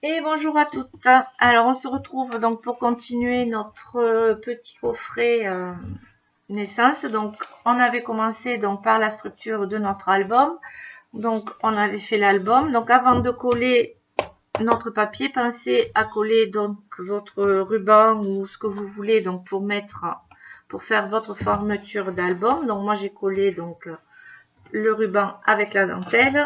Et bonjour à toutes. Alors on se retrouve donc pour continuer notre petit coffret naissance. Donc on avait commencé donc par la structure de notre album. Donc on avait fait l'album. Donc avant de coller notre papier, pensez à coller donc votre ruban ou ce que vous voulez donc pour faire votre fermeture d'album. Donc moi j'ai collé donc le ruban avec la dentelle.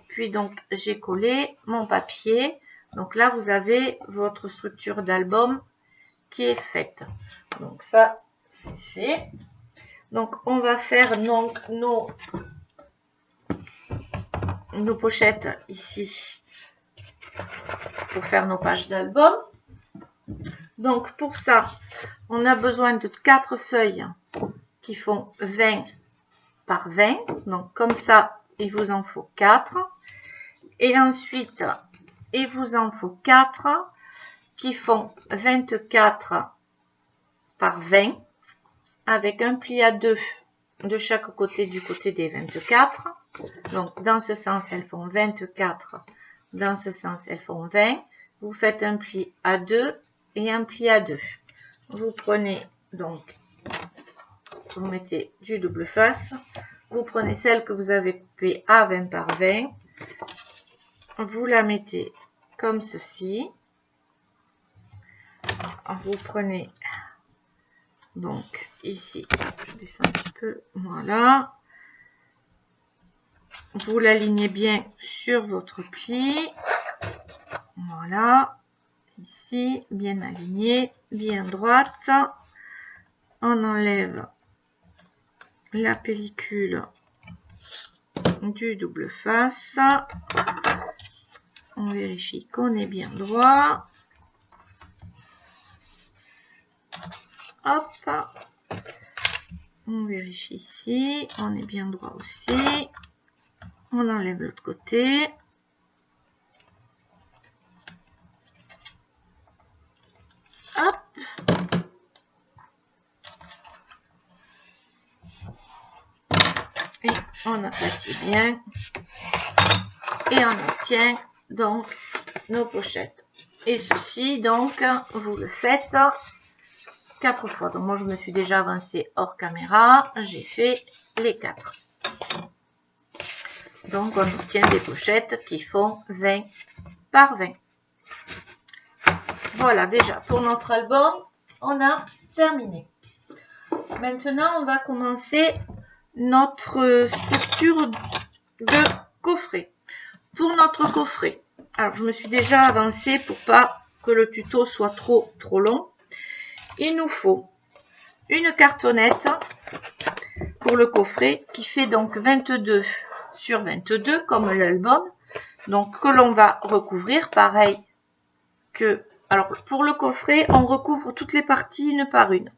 Puis donc j'ai collé mon papier. Donc là, vous avez votre structure d'album qui est faite. Donc ça, c'est fait. Donc on va faire donc nos pochettes ici pour faire nos pages d'album. Donc pour ça, on a besoin de 4 feuilles qui font 20 par 20. Donc comme ça, il vous en faut 4. Et ensuite, il vous en faut 4 qui font 24 par 20 avec un pli à 2 de chaque côté du côté des 24. Donc dans ce sens, elles font 24. Dans ce sens, elles font 20. Vous faites un pli à 2 et un pli à 2. Vous prenez donc, vous mettez du double face. Vous prenez celle que vous avez coupée à 20 par 20. Vous la mettez comme ceci. Vous prenez donc ici, je descends un petit peu, voilà. Vous l'alignez bien sur votre pli. Voilà. Ici, bien aligné, bien droite. On enlève la pellicule du double face. On vérifie qu'on est bien droit. Hop. On vérifie ici. On est bien droit aussi. On enlève l'autre côté. Hop. Et on aplatit bien. Et on obtient donc nos pochettes. Et ceci, donc, vous le faites 4 fois. Donc, moi, je me suis déjà avancée hors caméra. J'ai fait les 4. Donc, on obtient des pochettes qui font 20 par 20. Voilà, déjà, pour notre album, on a terminé. Maintenant, on va commencer notre structure de coffret. Pour notre coffret, alors je me suis déjà avancée pour pas que le tuto soit trop long. Il nous faut une cartonnette pour le coffret qui fait donc 22 sur 22 comme l'album. Donc que l'on va recouvrir pareil que... Alors pour le coffret, on recouvre toutes les parties une par une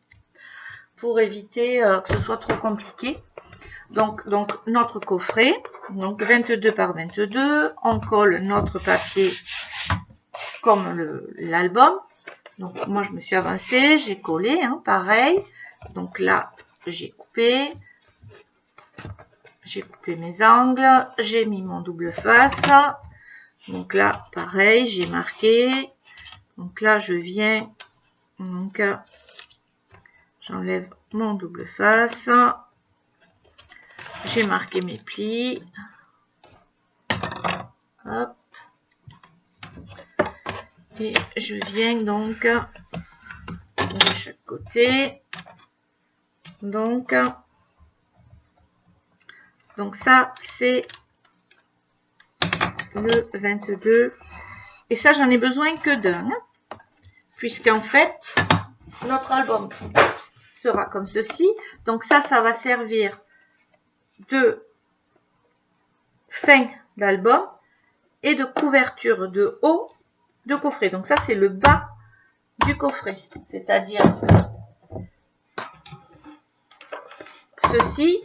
pour éviter que ce soit trop compliqué. Donc notre coffret, donc 22 par 22, on colle notre papier comme l'album. Donc moi je me suis avancée, j'ai collé, hein, pareil. Donc là j'ai coupé mes angles, j'ai mis mon double face. Donc là pareil, j'ai marqué. Donc là je viens, donc j'enlève mon double face. J'ai marqué mes plis. Hop. Et je viens donc de chaque côté. Donc ça c'est le 22. Et ça j'en ai besoin que d'un. Puisqu'en fait, notre album sera comme ceci. Donc ça va servir de fin d'album et de couverture de haut de coffret. Donc ça c'est le bas du coffret, c'est-à-dire ceci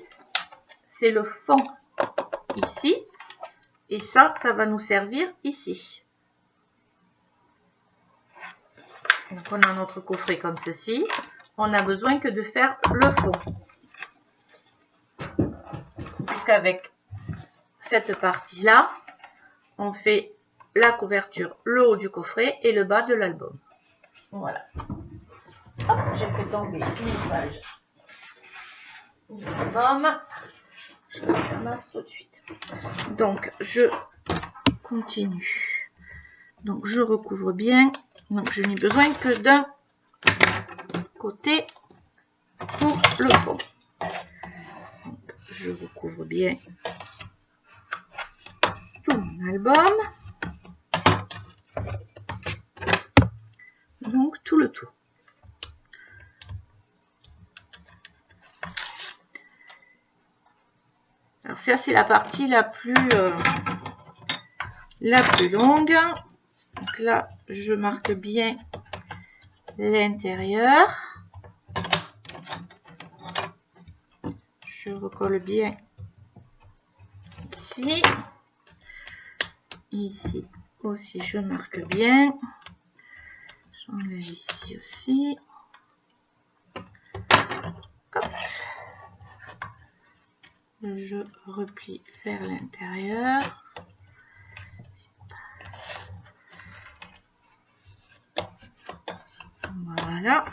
c'est le fond ici et ça va nous servir ici. Donc on a notre coffret comme ceci, on n'a besoin que de faire le fond, puisqu'avec cette partie là on fait la couverture, le haut du coffret et le bas de l'album. Voilà. Hop, j'ai fait tomber une page de l'album. Je la ramasse tout de suite. Donc, je continue. Donc, je recouvre bien. Donc, je n'ai besoin que d'un côté pour le fond. Donc, je recouvre bien tout mon album. Donc, tout le tour. Alors, ça, c'est la partie la plus longue. Donc là, je marque bien l'intérieur. Je recolle bien ici. Ici aussi, je marque bien. J'enlève ici aussi. Hop. Je replie vers l'intérieur. Voilà.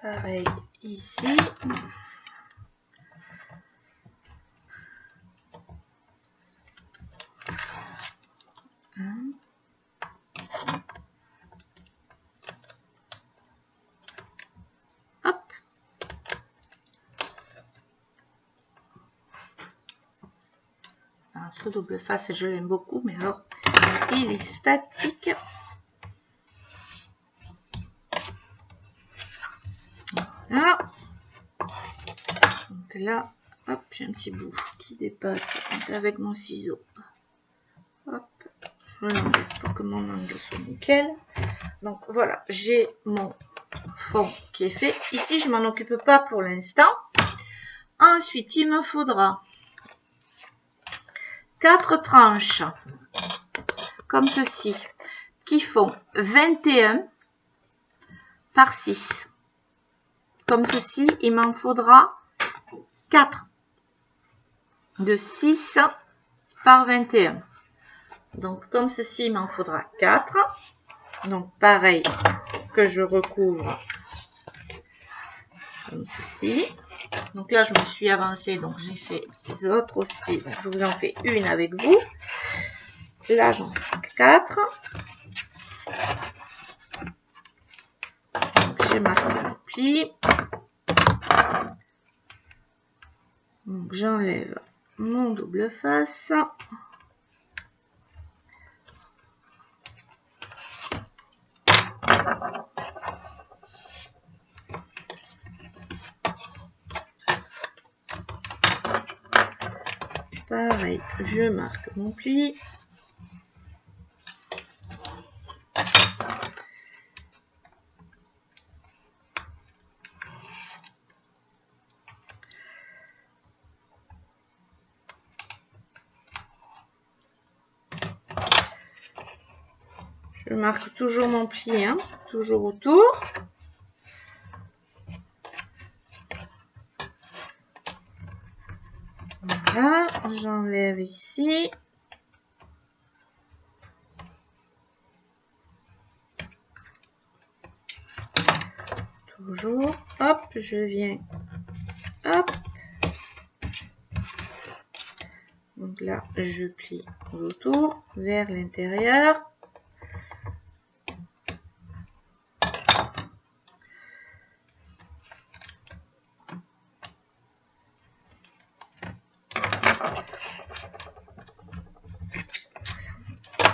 Pareil ici. Hop. Alors, ce double face, je l'aime beaucoup, mais alors, il est statique. Voilà. Donc là, hop, j'ai un petit bout qui dépasse. Donc avec mon ciseau, hop, je l'enlève pour que mon angle soit nickel. Donc voilà, j'ai mon fond qui est fait. Ici, je m'en occupe pas pour l'instant. Ensuite, il me faudra 4 tranches comme ceci qui font 21 par 6. Comme ceci, il m'en faudra 4 de 6 par 21. Donc, comme ceci, il m'en faudra 4. Donc, pareil que je recouvre comme ceci. Donc là, je me suis avancée, donc j'ai fait les autres aussi. Donc, je vous en fais une avec vous. Là, j'en fais 4. Donc, j'ai marqué le pli. Donc, j'enlève mon double face. Pareil, je marque mon pli. Je marque toujours mon pli, hein, toujours autour. Voilà, j'enlève ici. Toujours, hop, je viens, hop. Donc là, je plie autour vers l'intérieur.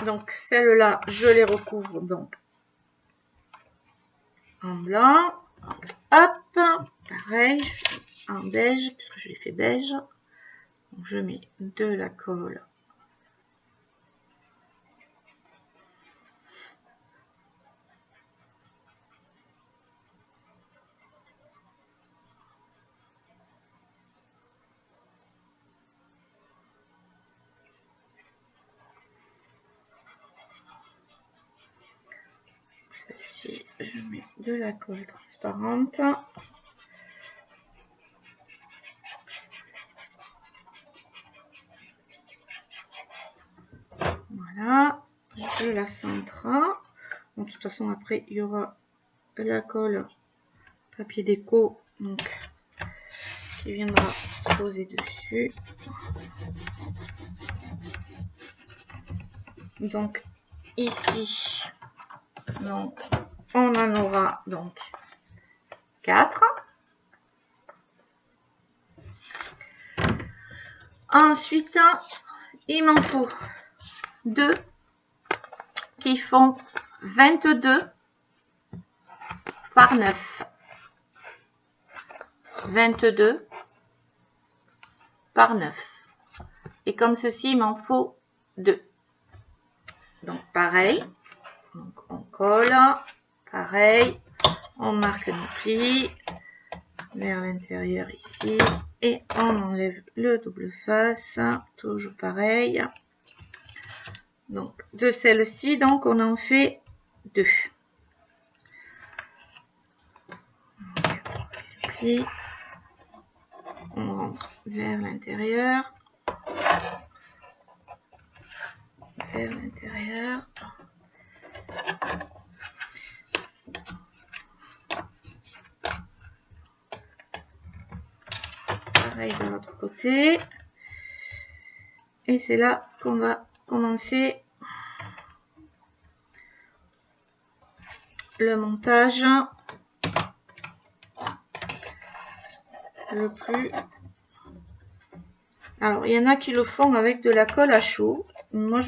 Donc celles-là, je les recouvre donc en blanc. Hop, pareil, en beige, puisque je l'ai fait beige. Donc, je mets de la colle. Celle-ci, je mets de la colle transparente. Voilà. je la centre. Bon, de toute façon, après, il y aura la colle papier déco, donc qui viendra poser dessus. Donc ici, donc on en aura donc 4. Ensuite, il m'en faut 2 qui font 22 par 9. 22 par 9. Et comme ceci, il m'en faut 2. Donc pareil, donc on colle, pareil, on marque nos plis vers l'intérieur ici et on enlève le double face, toujours pareil. Donc de celle-ci, donc on en fait 2. Pli, on rentre vers l'intérieur, vers l'intérieur. Pareil de l'autre côté. Et c'est là qu'on va commencer le montage le plus. Alors, il y en a qui le font avec de la colle à chaud. Moi,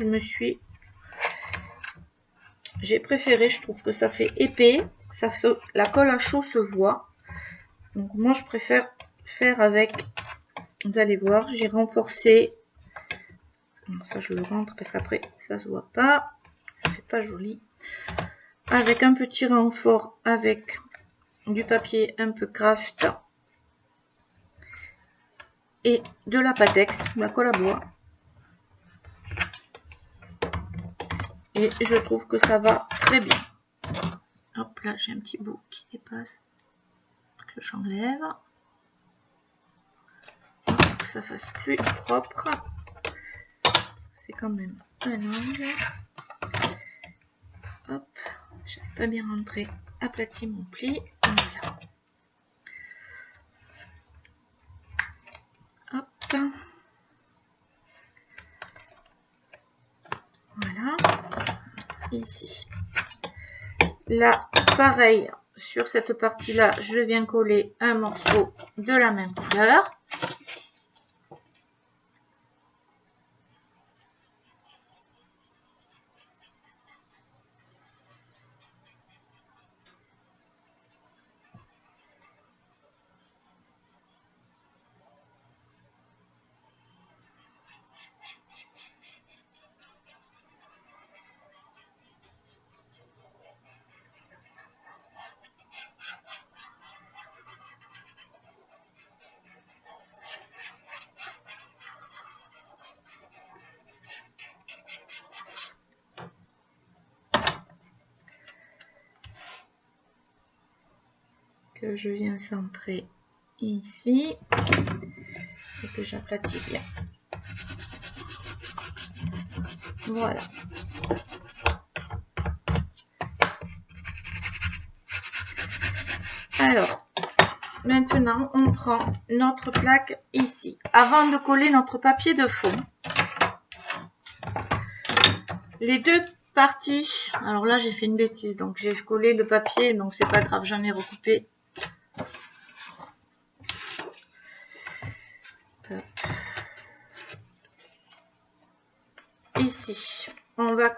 j'ai préféré, je trouve que ça fait épais. La colle à chaud se voit. Donc, moi, je préfère faire avec. Vous allez voir, j'ai renforcé. Donc, ça, je le rentre parce qu'après, ça se voit pas. Ça fait pas joli. Avec un petit renfort avec du papier un peu craft et de la Patex, la colle à bois. Et je trouve que ça va très bien. Hop là, j'ai un petit bout qui dépasse, que j'enlève. Pour que ça fasse plus propre. C'est quand même un angle. Hop, j'avais pas bien rentré, aplati mon pli. Voilà. Hop. Voilà. Ici. Là, pareil, sur cette partie-là, je viens coller un morceau de la même couleur. Que je viens centrer ici et que j'aplatis bien. Voilà. Alors, maintenant, on prend notre plaque ici. Avant de coller notre papier de fond, les deux parties, alors là j'ai fait une bêtise, donc j'ai collé le papier, donc c'est pas grave, j'en ai recoupé. Ici, on va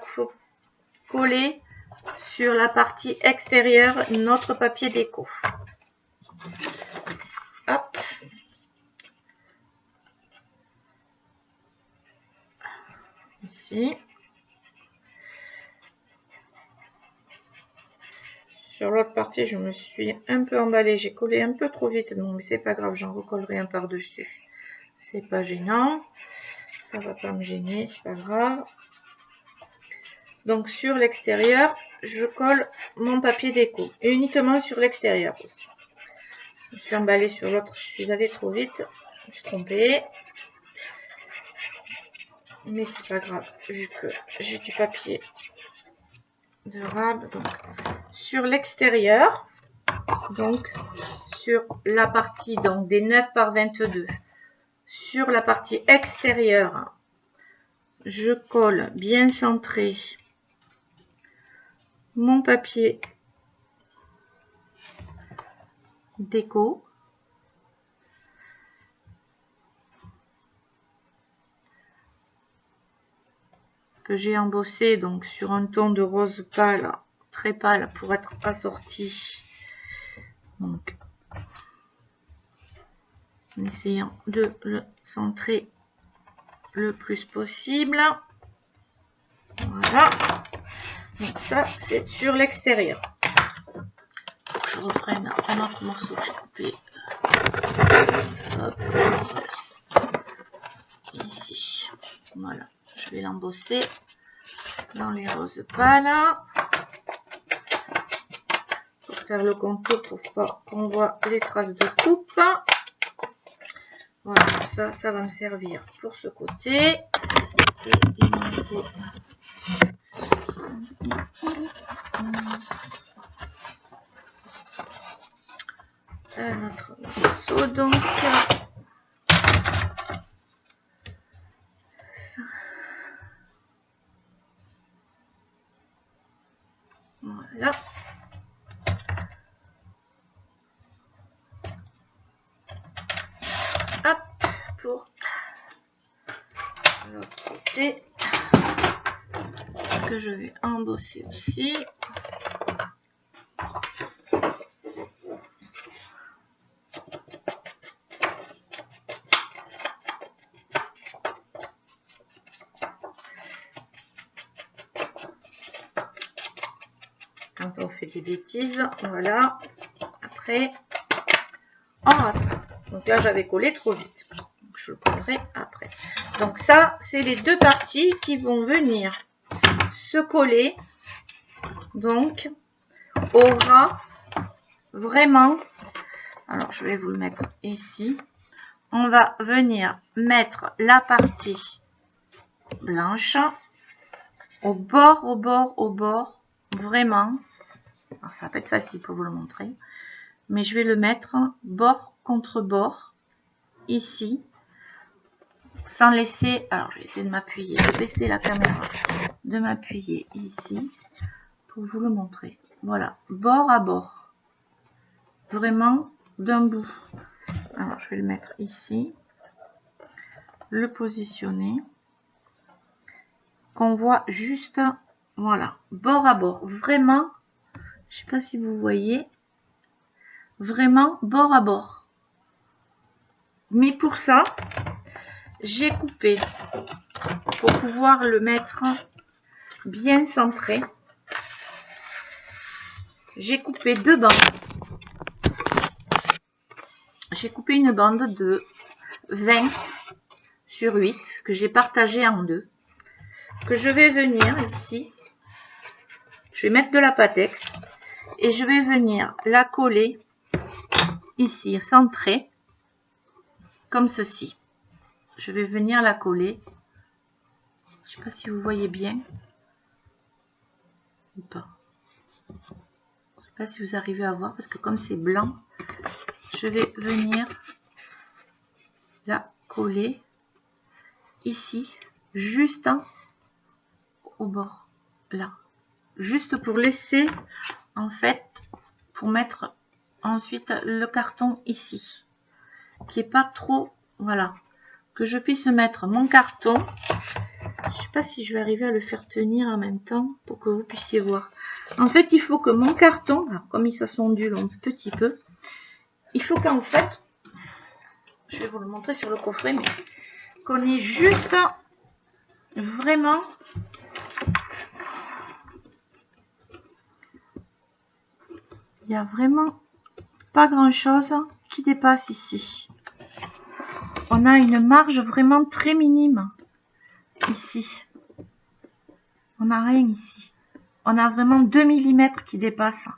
coller sur la partie extérieure notre papier déco. Hop. Ici. Sur l'autre partie, je me suis un peu emballée. J'ai collé un peu trop vite, donc c'est pas grave, j'en recollerai un par-dessus. C'est pas gênant. Ça va pas me gêner, c'est pas grave. Donc sur l'extérieur, je colle mon papier déco. Et uniquement sur l'extérieur aussi. Je me suis emballée sur l'autre, je suis allée trop vite. Je me suis trompée. mais c'est pas grave vu que j'ai du papier de rab. Donc sur l'extérieur, donc sur la partie donc des 9 par 22, sur la partie extérieure, je colle bien centré mon papier déco. Que j'ai embossé donc sur un ton de rose pâle, très pâle pour être assorti. Donc, en essayant de le centrer le plus possible. Voilà. Donc ça, c'est sur l'extérieur. Je reprenne un autre morceau que j'ai coupé. Hop. Ici. Voilà. Je vais l'embosser dans les roses pâles. Pour faire le contour, pour pas qu'on voit les traces de coupe. Voilà, ça va me servir pour ce côté. Et il me faut un autre morceau, donc voilà. Hop, pour l'autre côté que je vais embosser aussi. Quand on fait des bêtises, voilà. Après, on rattrape. Donc là, j'avais collé trop vite. Donc, je le prendrai après. Donc ça, c'est les deux parties qui vont venir se coller. Donc, au ras, vraiment. Alors, je vais vous le mettre ici. On va venir mettre la partie blanche au bord, au bord, au bord. Vraiment. Alors, ça va pas être facile pour vous le montrer. Mais je vais le mettre bord contre bord. Ici. Sans laisser... Alors, je vais essayer de m'appuyer. De baisser la caméra. De m'appuyer ici. Pour vous le montrer. Voilà. Bord à bord. Vraiment d'un bout. Alors, je vais le mettre ici. Le positionner. Qu'on voit juste... Voilà. Bord à bord. Vraiment... Je sais pas si vous voyez. Vraiment bord à bord. Mais pour ça, j'ai coupé pour pouvoir le mettre bien centré. J'ai coupé deux bandes. J'ai coupé une bande de 20 sur 8 que j'ai partagé en deux. Que je vais venir ici. Je vais mettre de la Pattex et je vais venir la coller ici, centrée, comme ceci. Je vais venir la coller. Je ne sais pas si vous voyez bien ou pas. Je ne sais pas si vous arrivez à voir parce que comme c'est blanc, je vais venir la coller ici, juste au bord, là. Juste pour laisser, en fait, pour mettre ensuite le carton ici. Qui est pas trop, voilà. Que je puisse mettre mon carton. Je sais pas si je vais arriver à le faire tenir en même temps pour que vous puissiez voir. En fait, il faut que mon carton, comme il s'assondule un petit peu, il faut qu'en fait, je vais vous le montrer sur le coffret, mais qu'on ait juste vraiment il n'y a vraiment pas grand chose qui dépasse ici. On a une marge vraiment très minime ici. On n'a rien ici. On a vraiment 2 mm qui dépassent.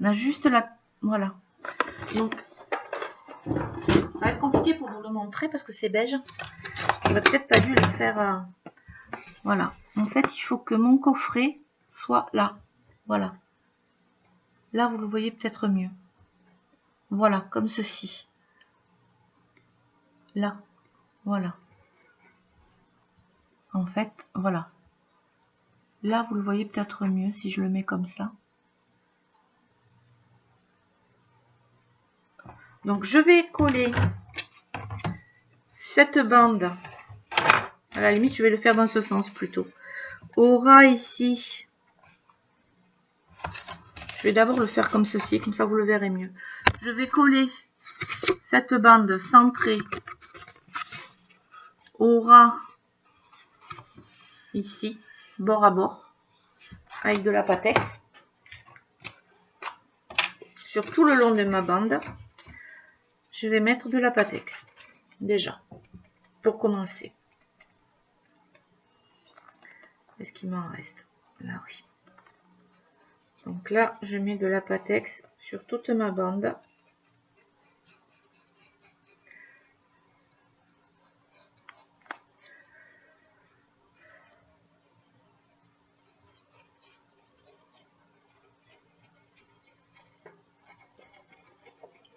On a juste la... Voilà. Donc, ça va être compliqué pour vous le montrer parce que c'est beige. J'aurais peut-être pas dû le faire. Voilà. En fait, il faut que mon coffret soit là. Voilà. Là, vous le voyez peut-être mieux. Voilà, comme ceci. Là. Voilà. En fait, voilà. Là, vous le voyez peut-être mieux si je le mets comme ça. Donc, je vais coller cette bande. À la limite, je vais le faire dans ce sens plutôt. Au ras ici. Je vais d'abord le faire comme ceci, comme ça vous le verrez mieux. Je vais coller cette bande centrée au ras ici, bord à bord, avec de la Pattex. Sur tout le long de ma bande, je vais mettre de la Pattex, déjà, pour commencer. Est-ce qu'il m'en reste? Là, oui. Donc là, je mets de la Pattex sur toute ma bande.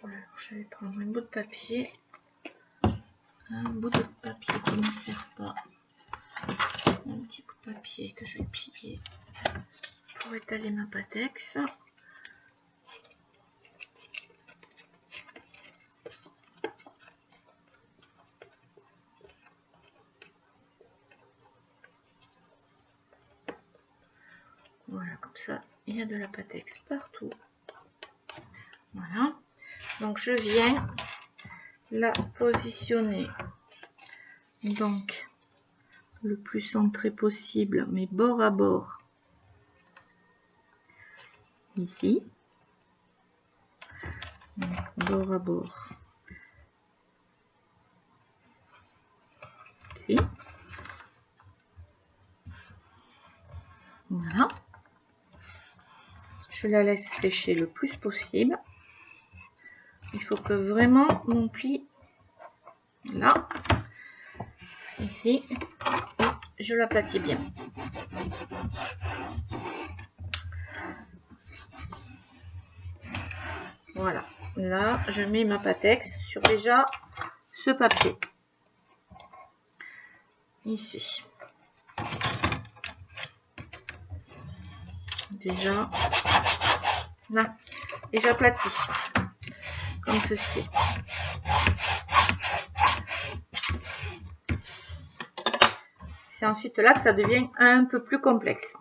Alors, je vais prendre un bout de papier. Un bout de papier qui ne sert pas. Un petit bout de papier que je vais plier pour étaler ma Pattex. Voilà, comme ça, il y a de la Pattex partout. Voilà. Donc, je viens la positionner donc le plus centré possible, mais bord à bord. Ici. Donc, bord à bord. Ici. Voilà. Je la laisse sécher le plus possible. Il faut que vraiment mon pli là, ici, et je l'aplatis bien. Voilà. Là, je mets ma Pattex sur déjà ce papier. Ici. Déjà. Là. Et j'aplatis. Comme ceci. C'est ensuite là que ça devient un peu plus complexe.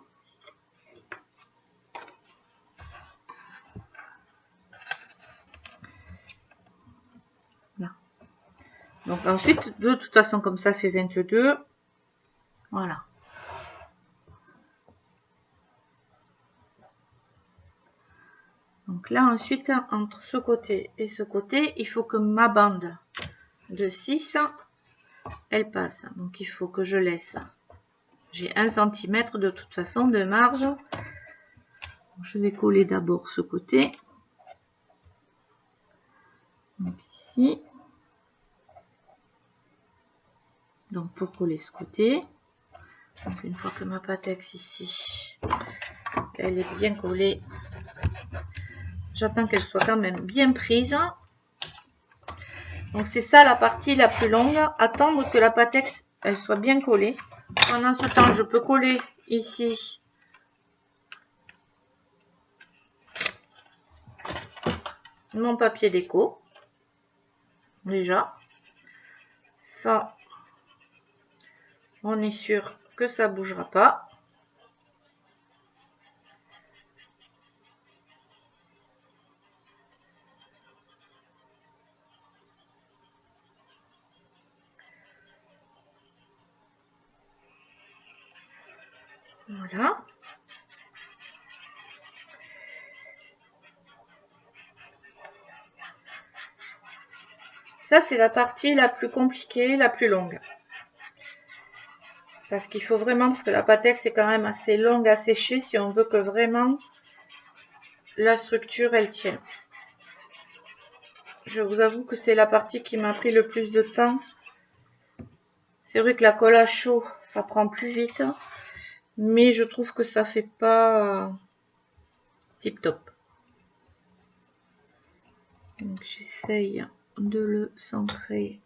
Là. Donc ensuite, de toute façon, comme ça fait 22, voilà. Donc là, ensuite, entre ce côté et ce côté, il faut que ma bande de 6, elle passe. Donc il faut que je laisse. J'ai 1 cm de toute façon de marge. Je vais coller d'abord ce côté. Donc ici. Donc pour coller ce côté. Donc une fois que ma Pattex ici, elle est bien collée. J'attends qu'elle soit quand même bien prise. Donc c'est ça la partie la plus longue. Attendre que la Pattex elle soit bien collée. Pendant ce temps, je peux coller ici mon papier déco. Déjà. Ça, on est sûr que ça bougera pas. Voilà. Ça, c'est la partie la plus compliquée, la plus longue. Parce qu'il faut vraiment, parce que la Pattex est quand même assez longue à sécher si on veut que vraiment la structure, elle tienne. Je vous avoue que c'est la partie qui m'a pris le plus de temps C'est vrai que la colle à chaud, ça prend plus vite. Mais je trouve que ça fait pas tip top. Donc j'essaye de le centrer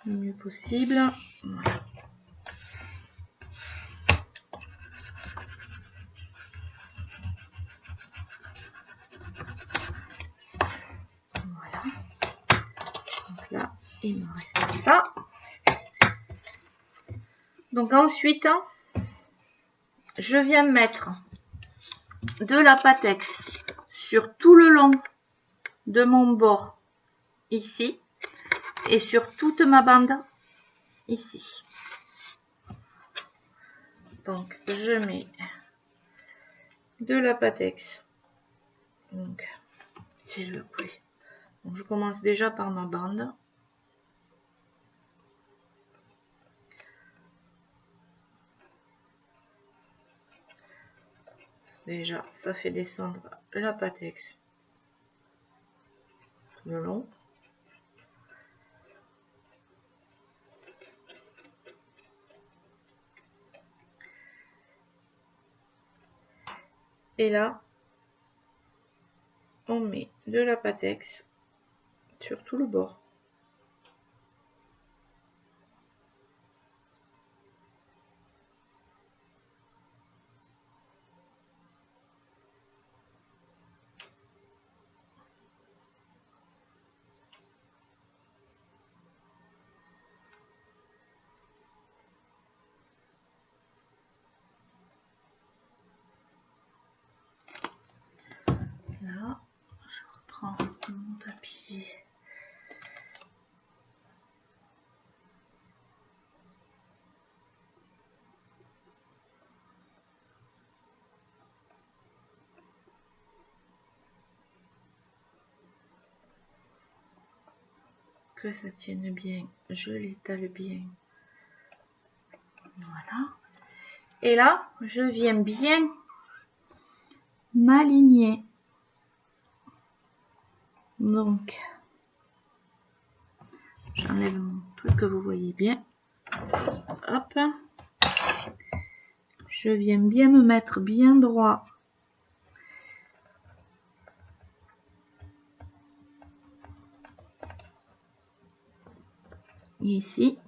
le mieux possible. Voilà. Voilà. Donc là, il me reste ça. Donc ensuite, je viens mettre de la Pattex sur tout le long de mon bord ici et sur toute ma bande ici. Donc je mets de la Pattex. Donc c'est le prix. Donc je commence déjà par ma bande. Déjà, ça fait descendre la Pattex le long. Et là, on met de la Pattex sur tout le bord. Là, je reprends mon papier. Que ça tienne bien, je l'étale bien. Voilà. Et là, je viens bien m'aligner. Donc, j'enlève mon truc que vous voyez bien. Hop. Je viens bien me mettre bien droit. Ici.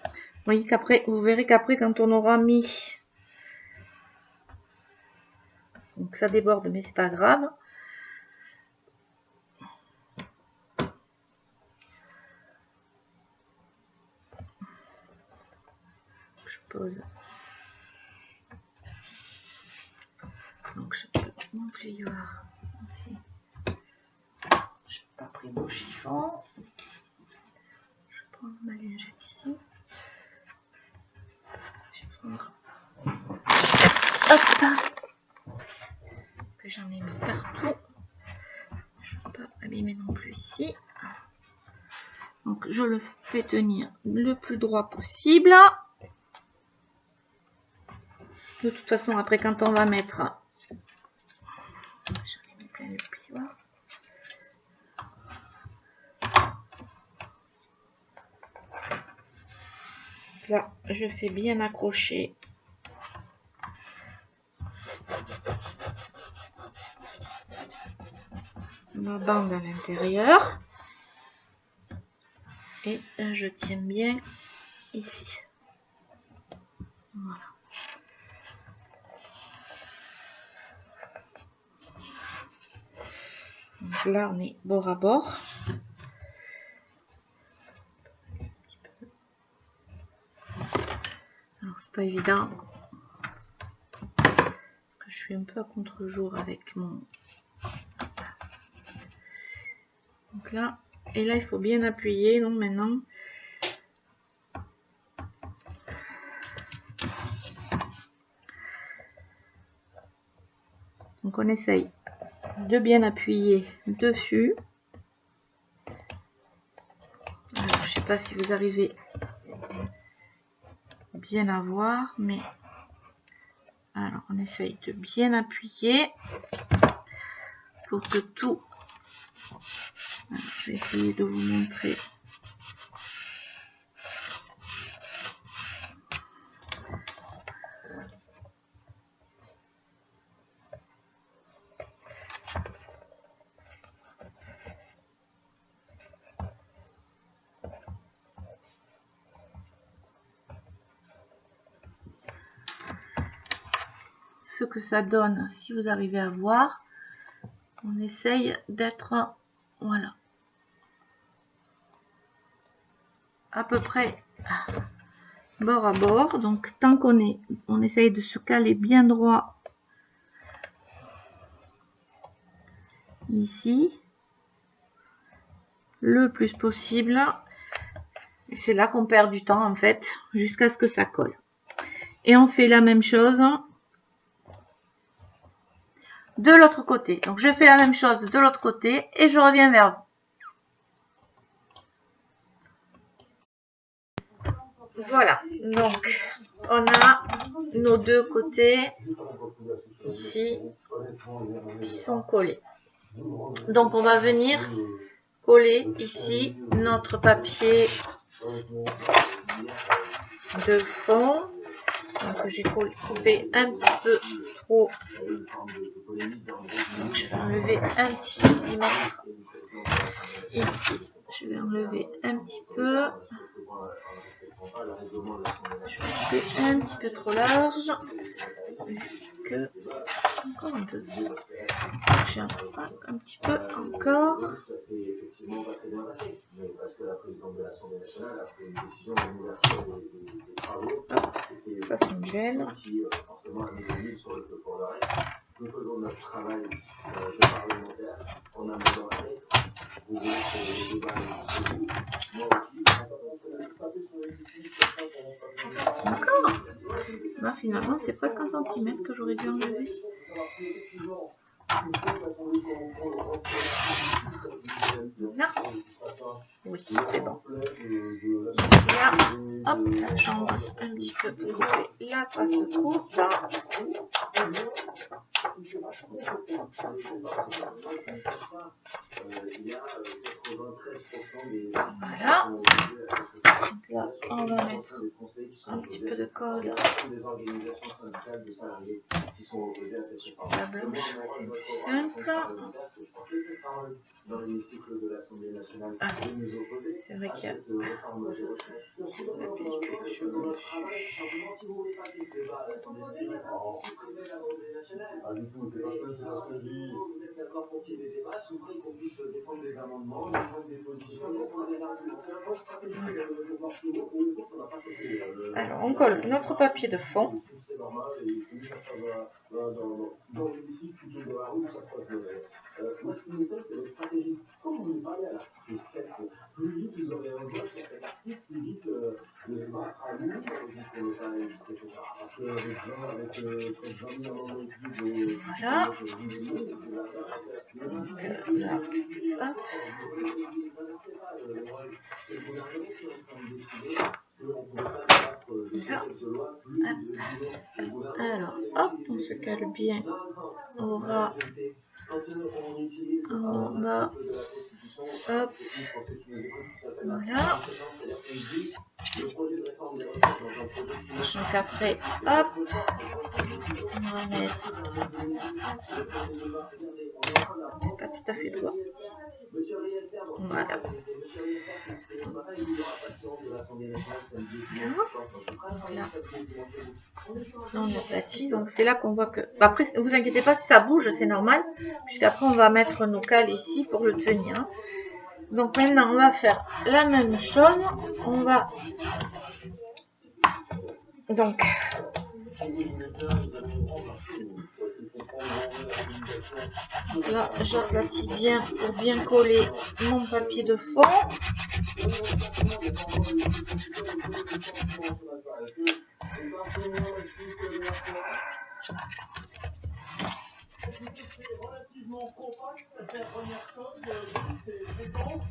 Vous voyez qu'après, vous verrez qu'après, quand on aura mis, donc ça déborde, mais c'est pas grave. Je pose. Donc je peux mon plioir ici. Je n'ai pas pris mon chiffon. Je prends ma lingette ici. Je vais prendre. Hop. Que j'en ai mis partout. Je ne veux pas abîmer non plus ici. Donc je le fais tenir le plus droit possible. De toute façon, après quand on va mettre, j'en ai mis plein le plioir. Là, je fais bien accrocher ma bande à l'intérieur et je tiens bien ici. Voilà. Donc là, on est bord à bord. Alors, c'est pas évident. Je suis un peu à contre-jour avec mon... Donc là, et là, il faut bien appuyer. Donc maintenant... Donc on essaye de bien appuyer dessus. Alors, je sais pas si vous arrivez bien à voir, mais alors on essaye de bien appuyer pour que tout... Alors, je vais essayer de vous montrer ce que ça donne. Si vous arrivez à voir, on essaye d'être, voilà, à peu près bord à bord. Donc tant on essaye de se caler bien droit ici le plus possible. C'est là qu'on perd du temps en fait, jusqu'à ce que ça colle. Et on fait la même chose de l'autre côté. Donc je fais la même chose de l'autre côté et je reviens vers vous. Voilà, donc on a nos deux côtés ici qui sont collés. Donc on va venir coller ici notre papier de fond. Donc j'ai coupé un petit peu trop. Donc je vais enlever un petit millimètre ici. Je vais enlever un petit peu. Je vais couper un petit peu trop large. Que encore un peu. J'ai un petit peu encore. Ça c'est une gêne. Nous faisons notre travail de parlementaire en amenant un texte. Vous voulez que les débats moi aussi, d'accord. Bah, finalement, c'est presque 1 centimètre que j'aurais dû enlever. Là. Oui, c'est bon. Là, hop, j'endosse un petit peu pour couper la trace de coupe. Voilà. Donc là, on va mettre un petit peu de colle. La blanche, c'est plus simple. Ah, c'est vrai qu'il y a la pellicule cheveux dessus. Alors, on colle notre papier de fond. Moi, ce qui m'étonne, c'est votre stratégie. Comme vous nous parlez à l'article 7, plus vite vous aurez un vote sur cet article, plus vite le débat sera libre, parce que avec près de 20 000 amendements écrits, voilà. Donc là, hop. Là. Alors, hop, on se cale bien au ras. En bas, hop, voilà. Donc après, hop, on va mettre, c'est pas tout à fait droit, voilà. Là, on aplatit, donc c'est là qu'on voit que, après vous inquiétez pas si ça bouge, c'est normal, puisqu'après on va mettre nos cales ici pour le tenir. Donc maintenant on va faire la même chose, on va donc là j'aplatis bien pour bien coller mon papier de fond. Relativement compact, ça c'est la première chose, c'est dense.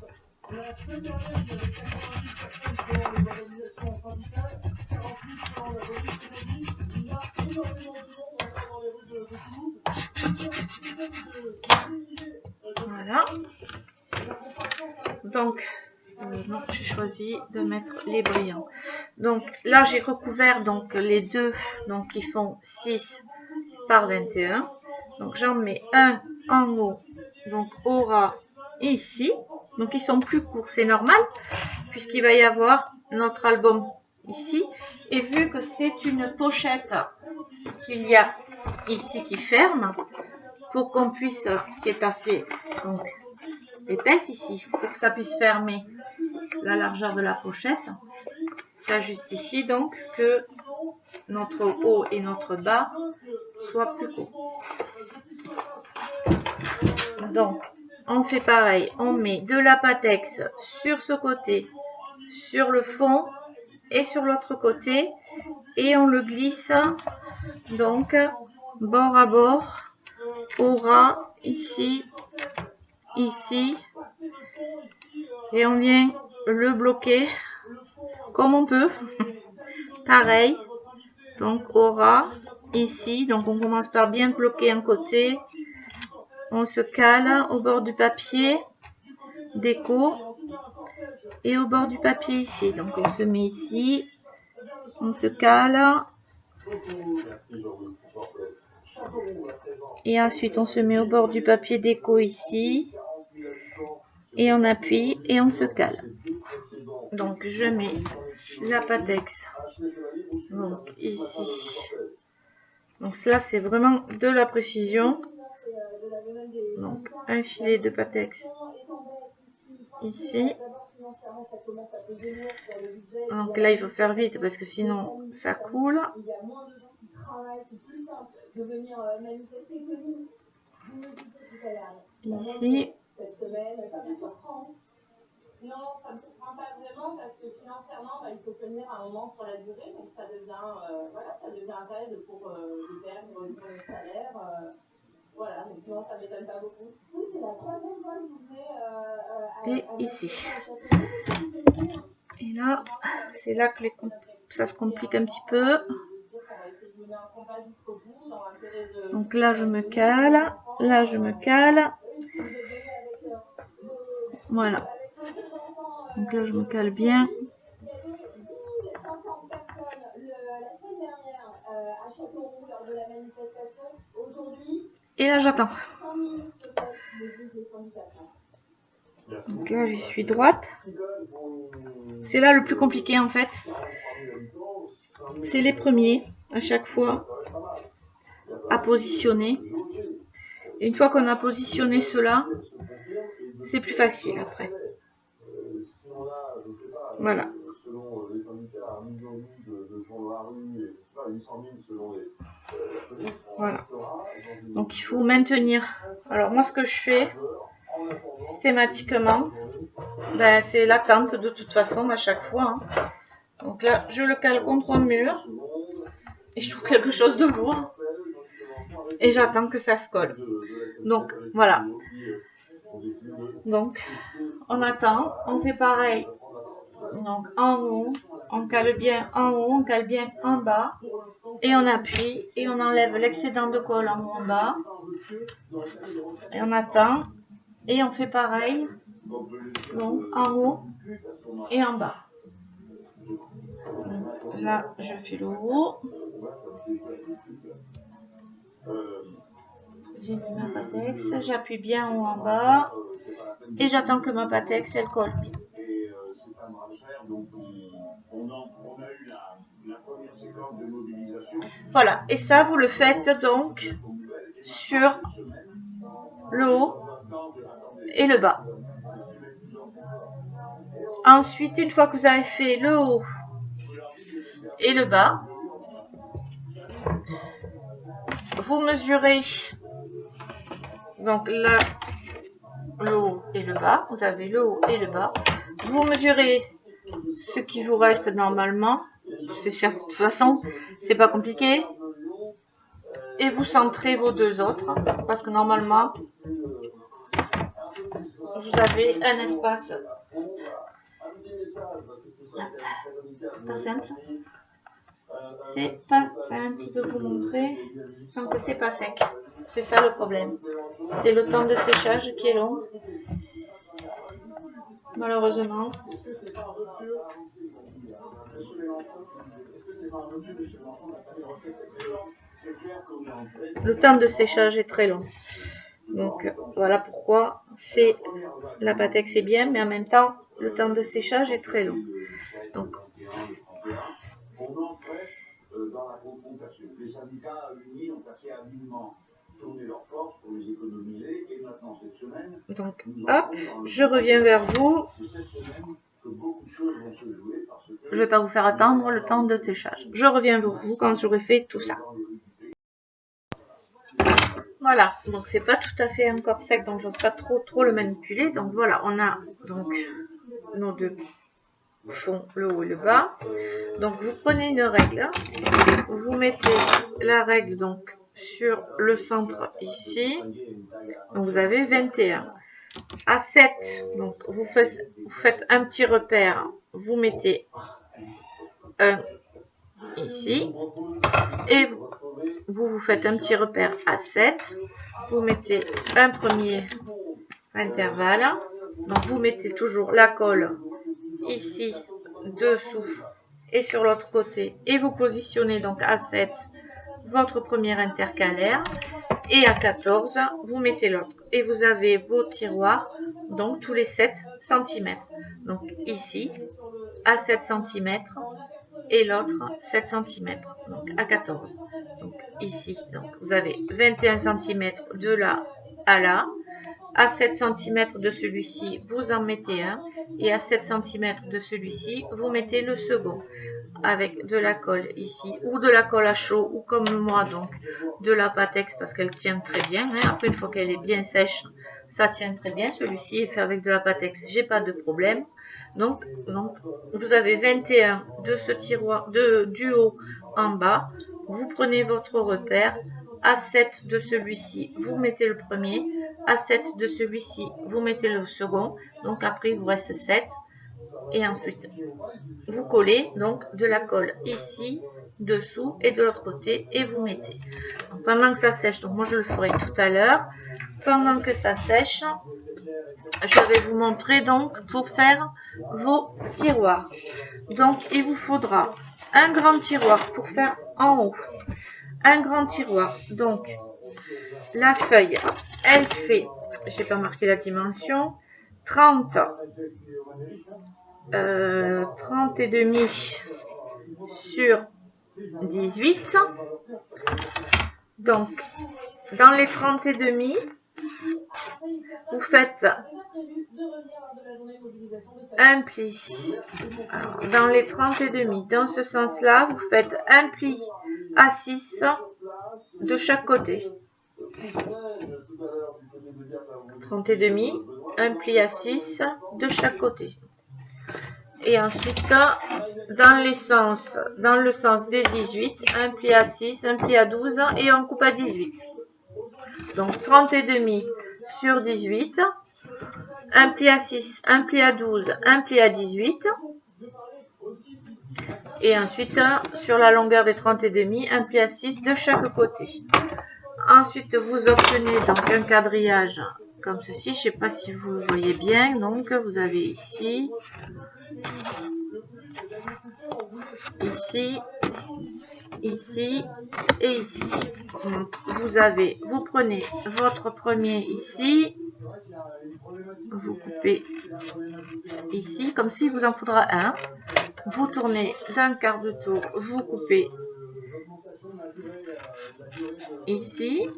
La semaine dernière, il y avait 80 000 personnes selon les organisations syndicales, 40 000 selon la police civile. Il y a énormément de monde encore dans les rues de Toulouse. Voilà. Donc, non, j'ai choisi de mettre les brillants. Donc là, j'ai recouvert donc les deux, donc qui font 6 par 21. Donc j'en mets un en haut, donc au ras ici. Donc ils sont plus courts, c'est normal, puisqu'il va y avoir notre album ici. Et vu que c'est une pochette qu'il y a ici qui ferme pour qu'on puisse, qui est assez donc, épaisse ici, pour que ça puisse fermer la largeur de la pochette. Ça justifie donc que notre haut et notre bas soient plus courts. Donc, on fait pareil, on met de la Pattex sur ce côté, sur le fond et sur l'autre côté, et on le glisse donc bord à bord, au ras, ici, ici, et on vient le bloquer comme on peut, pareil, donc au ras, ici, donc on commence par bien bloquer un côté, on se cale au bord du papier déco et au bord du papier ici, donc on se met ici, on se cale et ensuite on se met au bord du papier déco ici et on appuie et on se cale. Donc je mets la Pattex donc ici, donc là c'est vraiment de la précision, donc un filet de Pattex ici. Donc là il faut faire vite parce que sinon ça coule. Ici. Non, ça ne me surprend pas vraiment parce que financièrement, il faut tenir un moment sur la durée, donc ça devient, voilà, ça devient un aide pour les perdre pour le salaire. Voilà, donc non, ça ne m'étonne pas beaucoup. Oui, c'est la 3e fois que vous venez et ici. Et là, c'est là que ça se complique un petit peu. Donc là, je me cale. Là, je me cale. Voilà. Donc là, je me cale bien. Il y avait 10 500 personnes la semaine dernière à Châteauroux lors de la manifestation. Aujourd'hui, et là, j'attends. 100 000 peut-être, me disent les syndicats. Donc là, j'y suis droite. C'est là le plus compliqué en fait. C'est les premiers à chaque fois à positionner. Et une fois qu'on a positionné cela, c'est plus facile après. Voilà. Voilà. Donc il faut maintenir. Alors moi ce que je fais systématiquement, ben, c'est l'attente de toute façon à chaque fois. Hein. Donc là je le cale contre un mur et je trouve quelque chose de lourd et j'attends que ça se colle. Donc voilà. Donc on attend, on fait pareil. Donc en haut, on cale bien en haut, on cale bien en bas et on appuie et on enlève l'excédent de colle en haut en bas et on attend et on fait pareil donc en haut et en bas. Donc, là je fais le haut, j'ai mis ma Pattex, j'appuie bien en haut en bas et j'attends que ma Pattex elle colle bien. Voilà, et ça vous le faites donc sur le haut et le bas. Ensuite, une fois que vous avez fait le haut et le bas, vous mesurez donc là le haut et le bas, vous avez le haut et le bas, vous mesurez ce qui vous reste normalement, de toute façon c'est pas compliqué, et vous centrez vos deux autres parce que normalement vous avez un espace. Pas simple. C'est pas simple de vous montrer tant que c'est pas sec. C'est ça le problème. C'est le temps de séchage qui est long. Malheureusement. Le temps de séchage est très long. Donc voilà pourquoi c'est la Pattex est bien, mais en même temps le temps de séchage est très long. Donc Les syndicats unis ont assez habilement tourné leurs forces pour les économiser et maintenant cette semaine, donc hop, je reviens vers vous. c'est cette semaine que beaucoup de choses vont se jouer parce que Je vais pas vous faire attendre le temps de séchage. Je reviens vers vous quand j'aurai fait tout ça. Voilà, donc c'est pas tout à fait encore sec, donc j'ose pas trop le manipuler. Donc voilà, on a donc nos deux bouchons, le haut et le bas. Donc vous prenez une règle, vous mettez la règle donc sur le centre ici. Donc vous avez 21. À 7, donc vous faites un petit repère, vous mettez 1 ici et vous faites un petit repère à 7, vous mettez un premier intervalle, donc vous mettez toujours la colle ici dessous et sur l'autre côté et vous positionnez donc à 7 votre premier intercalaire et à 14 vous mettez l'autre et vous avez vos tiroirs donc tous les 7 cm, donc ici à 7 cm et l'autre 7 cm, donc à 14. Donc ici, donc vous avez 21 cm de là à là. À 7 cm de celui-ci, vous en mettez un. Et à 7 cm de celui-ci, vous mettez le second. Avec de la colle ici, ou de la colle à chaud, ou comme moi, donc de la Pattex, parce qu'elle tient très bien. Hein. Après, une fois qu'elle est bien sèche, ça tient très bien. Celui-ci est fait avec de la Pattex, j'ai pas de problème. Donc, vous avez 21 de ce tiroir, du haut en bas. Vous prenez votre repère. À 7 de celui-ci, vous mettez le premier. À 7 de celui-ci, vous mettez le second. Donc, après, il vous reste 7. Et ensuite, vous collez donc de la colle ici, dessous et de l'autre côté. Et vous mettez. Donc, pendant que ça sèche, donc moi je le ferai tout à l'heure. Pendant que ça sèche, je vais vous montrer donc pour faire vos tiroirs. Donc, il vous faudra un grand tiroir pour faire en haut. Un grand tiroir. Donc, la feuille, elle fait, je n'ai pas marqué la dimension, 30 et demi sur 18. Donc, dans les 30 et demi, vous faites un pli. Alors, dans les 30 et demi, dans ce sens-là, vous faites un pli à 6 de chaque côté. 30 et demi, un pli à 6 de chaque côté. Et ensuite, dans le sens des 18, un pli à 6, un pli à 12 et on coupe à 18. Donc 30 et demi sur 18, un pli à 6, un pli à 12, un pli à 18. Et ensuite, sur la longueur des 30 et demi, un pli à 6 de chaque côté. Ensuite, vous obtenez donc un quadrillage comme ceci. Je ne sais pas si vous le voyez bien. Donc, vous avez ici, ici, ici et ici. Donc, vous prenez votre premier ici, vous coupez ici, comme si vous en faudra un. Vous tournez d'un quart de tour, vous coupez ici.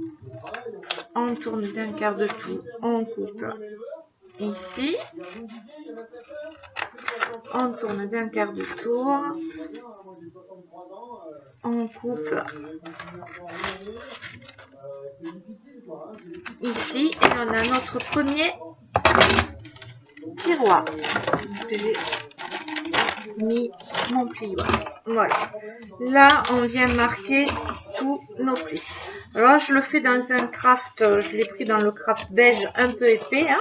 On tourne d'un quart de tour, on coupe ici. On tourne d'un quart de tour, on coupe ici et on a notre premier tiroir. J'ai mis mon pli. Voilà. Là, on vient marquer tous nos plis. Alors, je le fais dans un craft, je l'ai pris dans le craft beige un peu épais. Hein.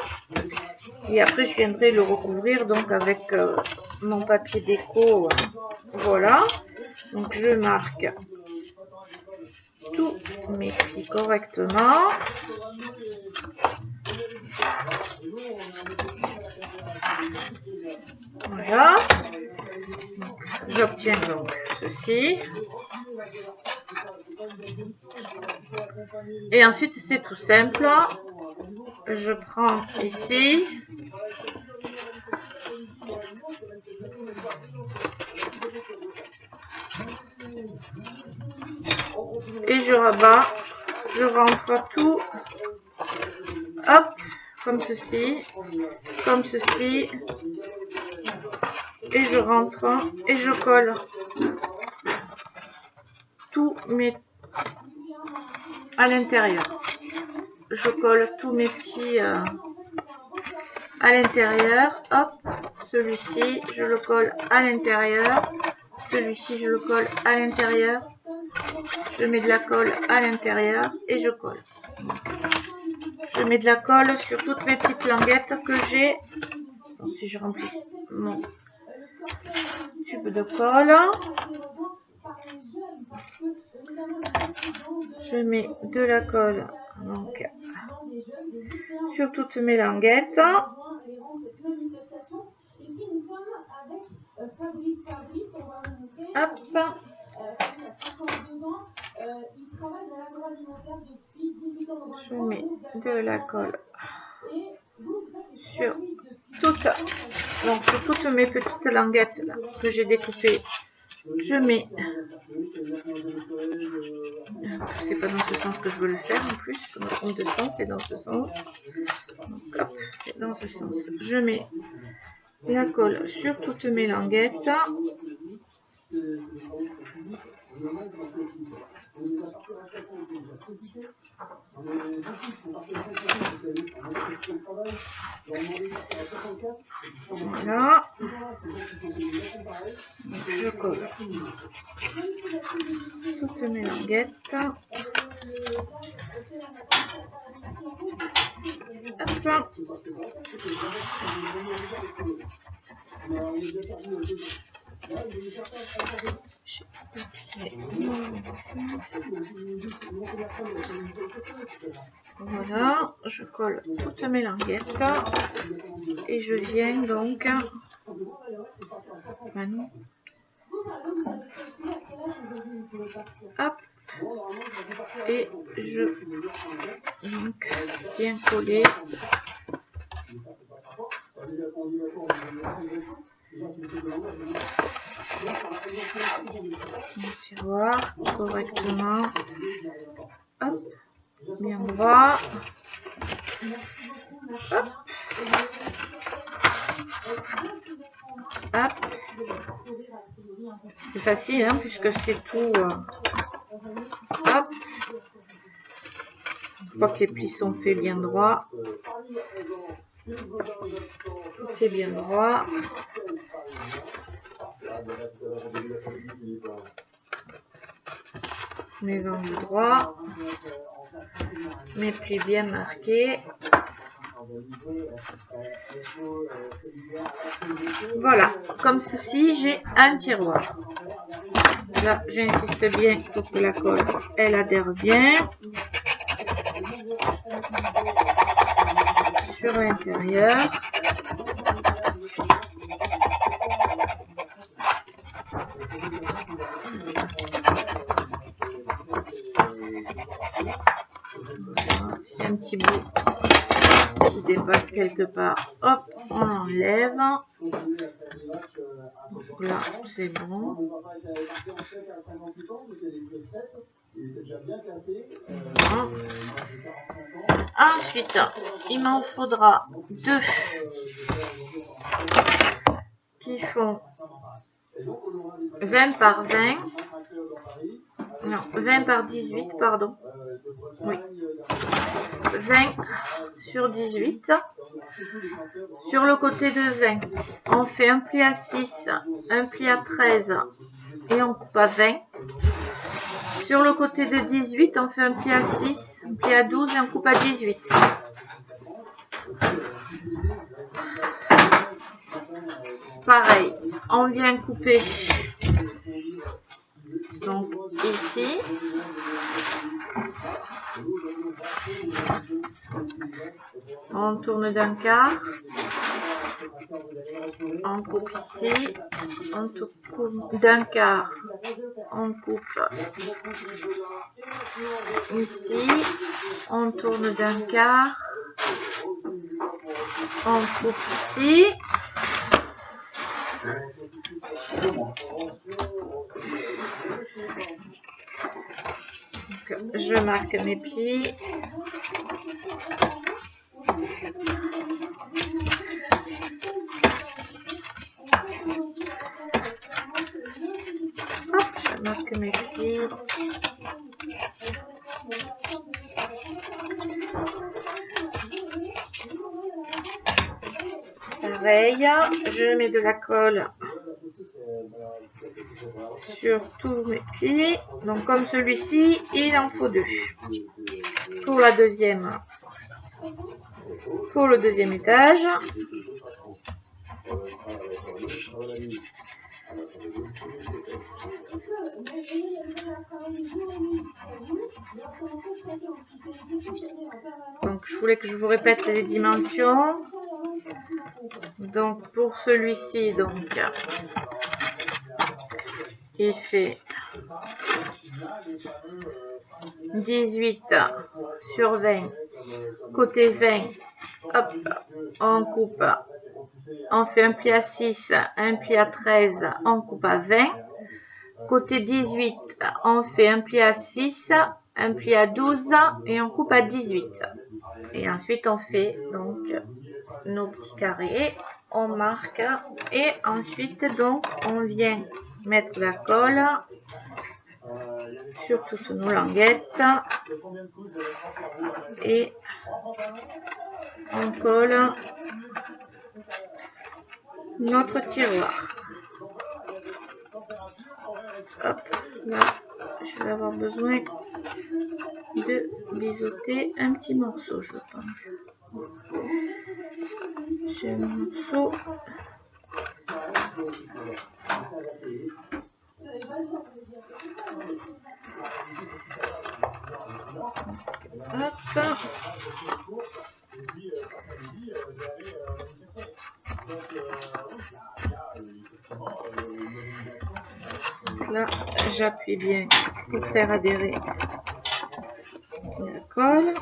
Et après, je viendrai le recouvrir donc avec mon papier déco. Voilà. Donc, je marque tous mes plis correctement. Voilà. J'obtiens donc ceci. Et ensuite, c'est tout simple. Je prends ici. et je rabats, je rentre tout, hop, comme ceci, et je rentre et je colle tous mes à l'intérieur. Je colle tous mes petits à l'intérieur, hop, celui-ci, je le colle à l'intérieur, celui-ci, je le colle à l'intérieur, je mets de la colle à l'intérieur et je colle. Je mets de la colle sur toutes mes petites languettes que j'ai. Si je remplis mon tube de colle, je mets de la colle donc sur toutes mes languettes. Hop. Je mets de la colle sur toutes mes petites languettes là, que j'ai découpées. Je mets, c'est pas dans ce sens que je veux le faire en plus, je me trompe de sens, c'est dans ce sens. Donc, hop, c'est dans ce sens. Je mets la colle sur toutes mes languettes. Voilà. Donc, je colle toutes mes languettes. Hop. Voilà, je colle toutes mes languettes et je viens donc hop, et je donc viens coller mon tiroir correctement, hop, bien droit, hop, hop. C'est facile hein, puisque c'est tout, hop. Une fois que les plis sont faits bien droits, tout est bien droit. Mes angles droits, mes plis bien marqués. Voilà, comme ceci, j'ai un tiroir. Là, j'insiste bien pour que la colle, elle adhère bien sur l'intérieur. Si un petit bout qui dépasse quelque part, hop, on l'enlève. Donc là, c'est bon. Voilà. Ensuite, il m'en faudra 2 qui font 20 par 20. Non, 20 par 18, pardon. Oui. 20 sur 18. Sur le côté de 20, on fait un pli à 6, un pli à 13 et on coupe à 20. Sur le côté de 18, on fait un pli à 6, un pli à 12 et on coupe à 18. Pareil, on vient couper donc ici. On tourne d'un quart, on coupe ici, on coupe d'un quart, on coupe ici, on tourne d'un quart, on coupe ici. je marque mes plis. Hop, je marque mes plis. Pareil, je mets de la colle sur tous mes plis. Donc comme celui-ci, il en faut 2. Pour le deuxième étage. Donc je voulais que je vous répète les dimensions. Donc pour celui-ci, donc il fait 18 sur 20. Côté 20, hop, on coupe. On fait un pli à 6, un pli à 13, on coupe à 20. Côté 18, on fait un pli à 6, un pli à 12 et on coupe à 18. Et ensuite, on fait donc nos petits carrés, on marque et ensuite, donc, on vient mettre la colle sur toutes nos languettes et on colle notre tiroir. Hop, là, je vais avoir besoin de biseauter un petit morceau, je pense. J'ai un morceau. Hop. Donc là, j'appuie bien pour faire adhérer la colle.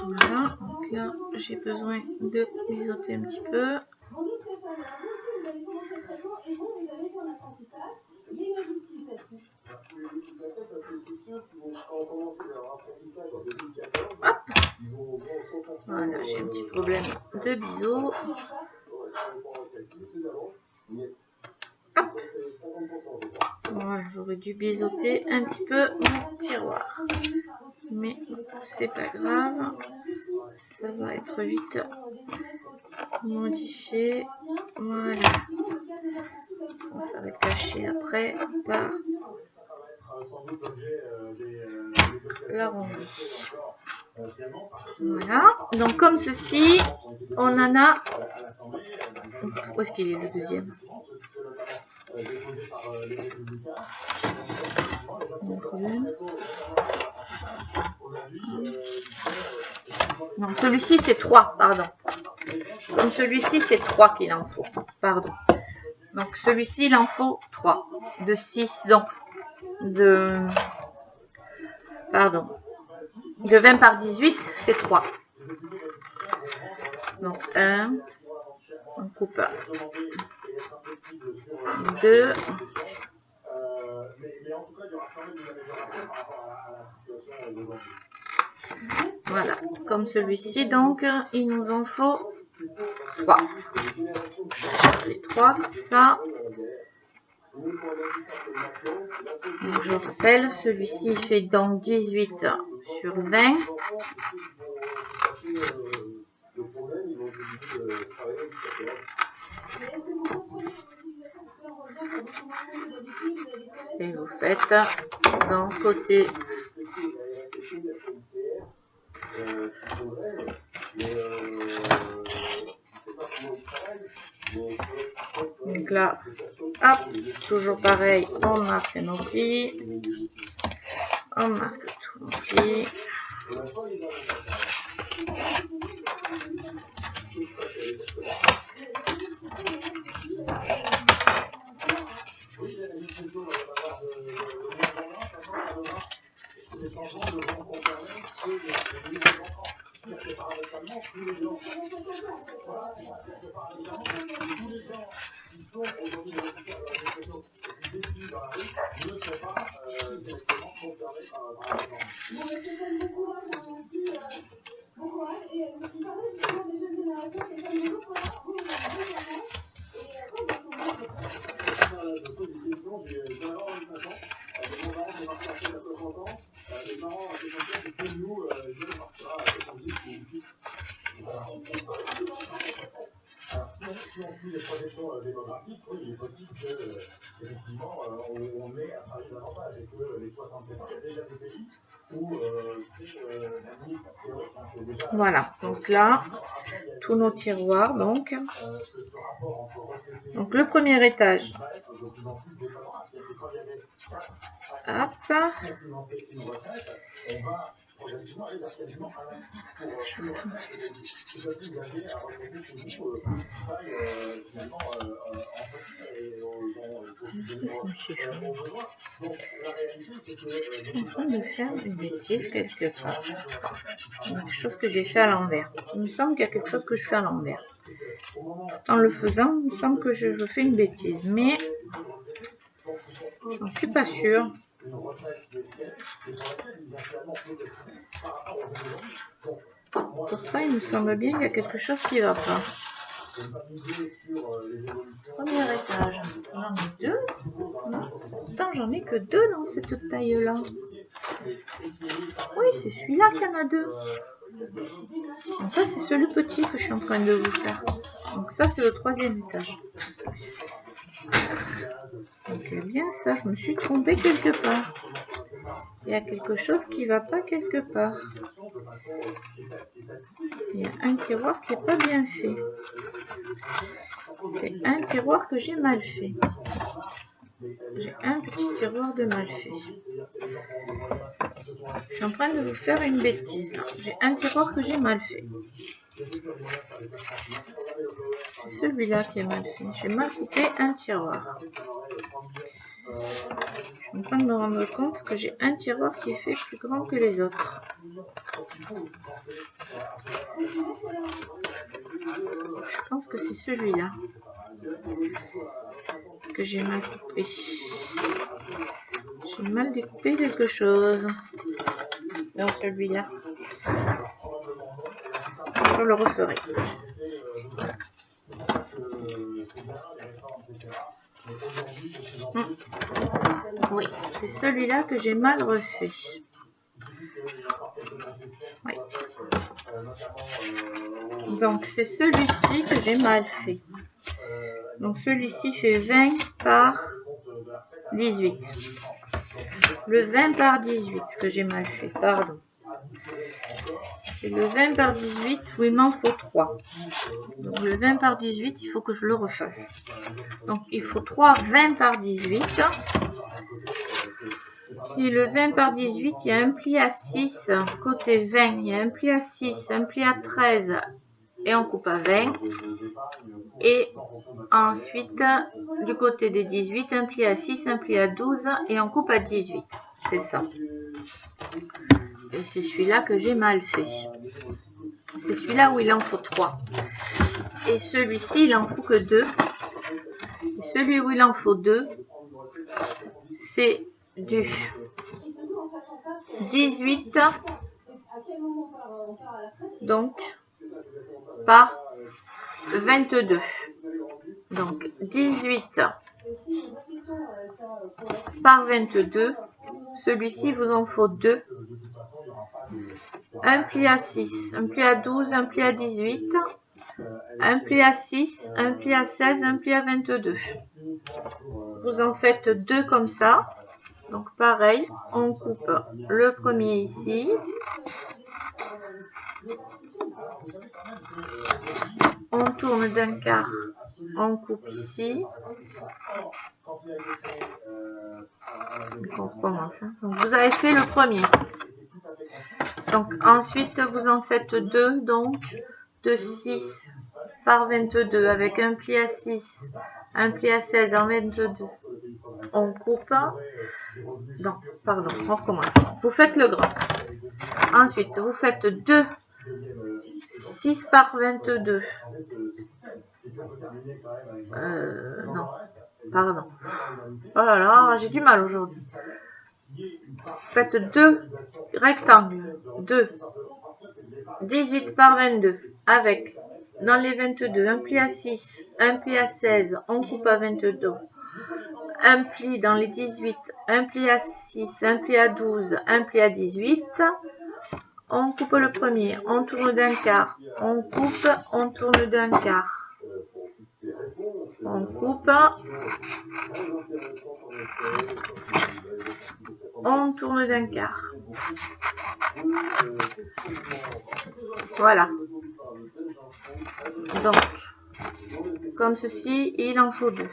Voilà, donc là, j'ai besoin de biseauter un petit peu. Hop. Voilà, j'ai un petit problème de biseau. Hop. Voilà, j'aurais dû biseauter un petit peu mon tiroir. Mais c'est pas grave. Ça va être vite modifié. Voilà. Ça va être caché après par l'arrondi. Voilà. Donc comme ceci, on en a... Où est-ce qu'il est le deuxième? Non, celui-ci c'est 3, pardon. Comme celui-ci c'est 3 qu'il en faut, pardon. Donc celui-ci il en faut 3. De 6, donc de 20 par 18, c'est 3. Donc 1, on coupe 2, voilà, comme celui-ci, donc il nous en faut 3. Les 3 comme ça. Donc, je rappelle, celui-ci fait donc 18 sur 20. Et vous faites d'un côté donc là, hop, toujours pareil, on marque nos plis, on marque tous nos plis. Si on suit les projections démographiques, oui, il est possible que, effectivement, on ait un travail davantage et que les 67 ans, il y a déjà des pays où c'est la limite théorique. C'est déjà. Voilà, donc là, tous nos tiroirs, donc le premier étage. Hop. Progressivement aller vers quasiment un actif pour le retraite. C'est comme si vous aviez un retraité chez vous qui faille finalement entretenir et dont il faut besoin. Donc la réalité, c'est que je suis en train de faire une bêtise quelque part. Quelque chose que j'ai fait à l'envers. Il me semble qu'il y a quelque chose que je fais à l'envers. En le faisant, il me semble que je fais une bêtise, mais je n'en suis pas sûre. Pourtant, il me semble bien qu'il y a quelque chose qui ne va pas. Premier étage. J'en ai deux. Pourtant, j'en ai que deux dans cette taille-là. Oui, c'est celui-là qu'il y en a deux. Donc ça, c'est celui petit que je suis en train de vous faire. Donc ça, c'est le troisième étage. Donc eh bien, ça, je me suis trompée quelque part. Il y a quelque chose qui ne va pas quelque part. Il y a un tiroir qui n'est pas bien fait. C'est un tiroir que j'ai mal fait. J'ai un petit tiroir de mal fait. Je suis en train de vous faire une bêtise. J'ai un tiroir que j'ai mal fait. C'est celui-là qui est mal fait. J'ai mal coupé un tiroir. Je suis en train de me rendre compte que j'ai un tiroir qui est fait plus grand que les autres. Je pense que c'est celui-là que j'ai mal coupé. J'ai mal découpé quelque chose dans celui-là. Je le referai. Oui, c'est celui-là que j'ai mal refait. Oui. Donc c'est celui-ci que j'ai mal fait. Donc celui-ci fait 20 par 18. Le 20 par 18 que j'ai mal fait, pardon. C'est le 20 par 18 où il m'en faut 3. Donc le 20 par 18, il faut que je le refasse. Donc il faut 3 20 par 18. Si le 20 par 18, il y a un pli à 6, côté 20, il y a un pli à 6, un pli à 13 et on coupe à 20. Et ensuite, du côté des 18, un pli à 6, un pli à 12 et on coupe à 18. C'est ça. Et c'est celui-là que j'ai mal fait. C'est celui-là où il en faut 3. Et celui-ci, il en faut que 2. Et celui où il en faut 2, c'est du 18, donc, par 22. Donc, 18 par 22. Celui-ci, vous en faut 2. Un pli à 6, un pli à 12, un pli à 18, un pli à 6, un pli à 16, un pli à 22. Vous en faites 2 comme ça. Donc pareil, on coupe le premier ici. On tourne d'un quart, on coupe ici. Donc on recommence. Donc vous avez fait le premier. Donc ensuite vous en faites 2, donc de 6 par 22 avec un pli à 6, un pli à 16 en 22. On coupe. Non, pardon, on recommence. Vous faites le grand. Ensuite vous faites 2 6 par 22. Non, pardon. Oh là là, j'ai du mal aujourd'hui. Faites 2 rectangles. 2. 18 par 22. Avec, dans les 22, un pli à 6, un pli à 16, on coupe à 22. Un pli dans les 18, un pli à 6, un pli à 12, un pli à 18. On coupe le premier, on tourne d'un quart, on coupe, on tourne d'un quart. On coupe, on tourne d'un quart. Voilà. Donc, comme ceci, il en faut 2.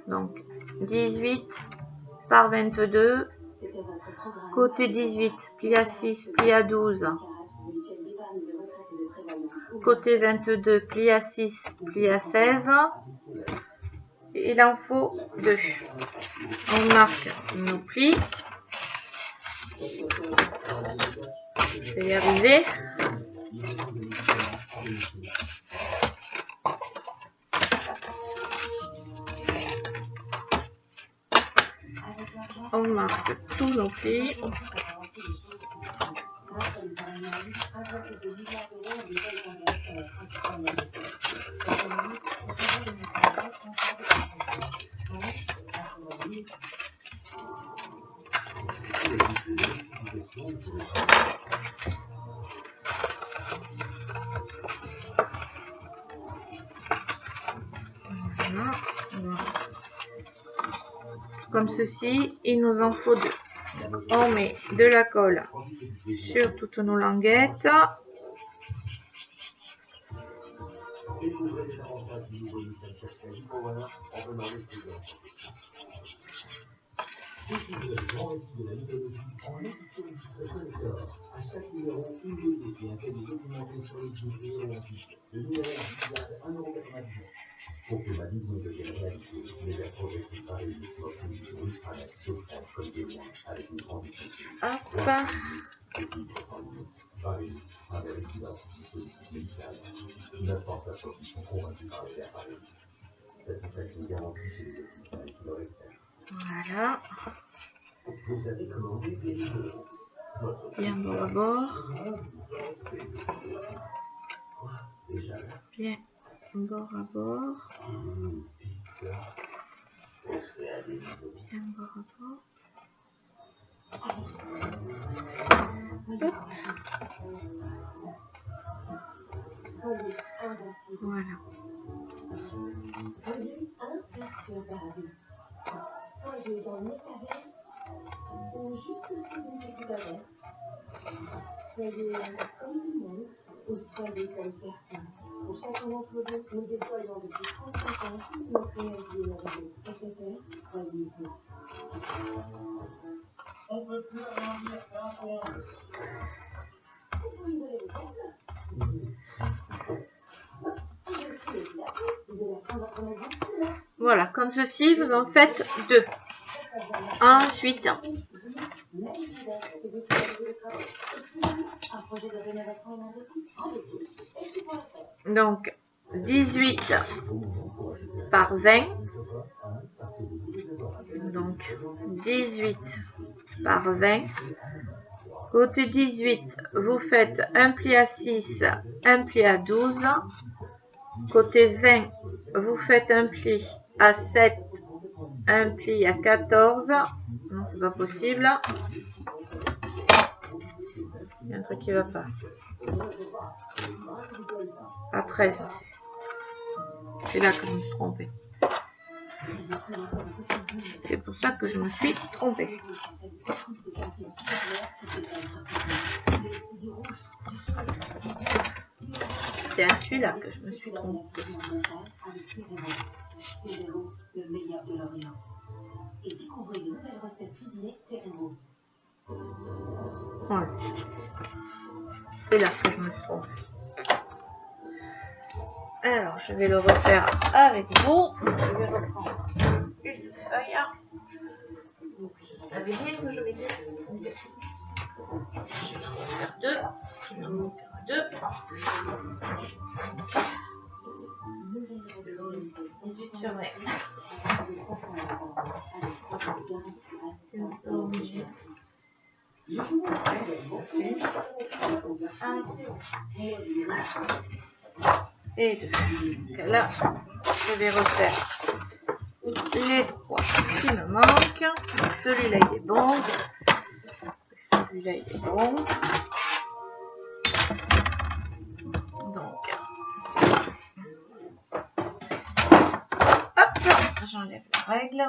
Donc, 18 par 22. Côté 18, pli à 6, pli à 12. Côté 22, pli à 6, pli à 16. Il en faut 2. On marque nos plis. Je vais y arriver. On marque tous nos plis. Comme ceci, il nous en faut 2. On met de la colle sur toutes nos languettes. Pour que ma vision devienne réalité, mes vers progressifs par l'évolution d'une ultra-nature comme des loin avec une transition. Hop. Voilà. Bien bord à bord. Bien bord à bord. Bien bord à bord. Hop. Voilà. Soyez dans le métavers ou juste sous une petite averse. Soyez comme tout le monde ou soyez comme personne. Pour chacun d'entre vous, nous déployons depuis 35 ans toute notre énergie et notre réseau nécessaire. Soyez vous. On peut plus agrandir, c'est un point. Vous isolez les câbles. Voilà, comme ceci, vous en faites 2. Ensuite, donc 18 par 20. Donc 18 par 20. Côté 18, vous faites un pli à 6, un pli à 12. Côté 20, vous faites un pli à 7, un pli à 14. Non, c'est pas possible. Il y a un truc qui va pas. À 13, c'est là que je me suis trompée. C'est pour ça que je me suis trompée. C'est à celui-là que je me suis trompée. Voilà. C'est là que je me suis trompée. Alors, je vais le refaire avec vous. Je vais reprendre une feuille. Vous savez bien que je vais faire 2. Je vais en refaire 2. 2. 18 sur 20. Un et 2. Donc là, je vais refaire les 3 qui me manquent. Donc celui-là il est bon. Celui-là il est bon. Donc, hop, j'enlève la règle.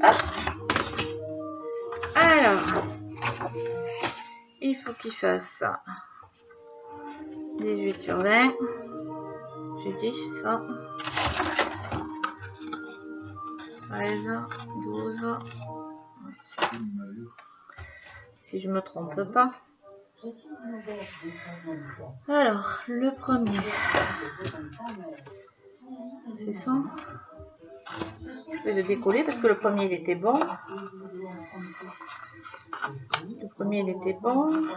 Hop. Alors, il faut qu'il fasse 18 sur 20. J'ai dit, c'est ça. 13, 12. Si je me trompe pas. Alors, le premier. C'est ça. Je vais le décoller parce que le premier il était bon. Le premier il était bon.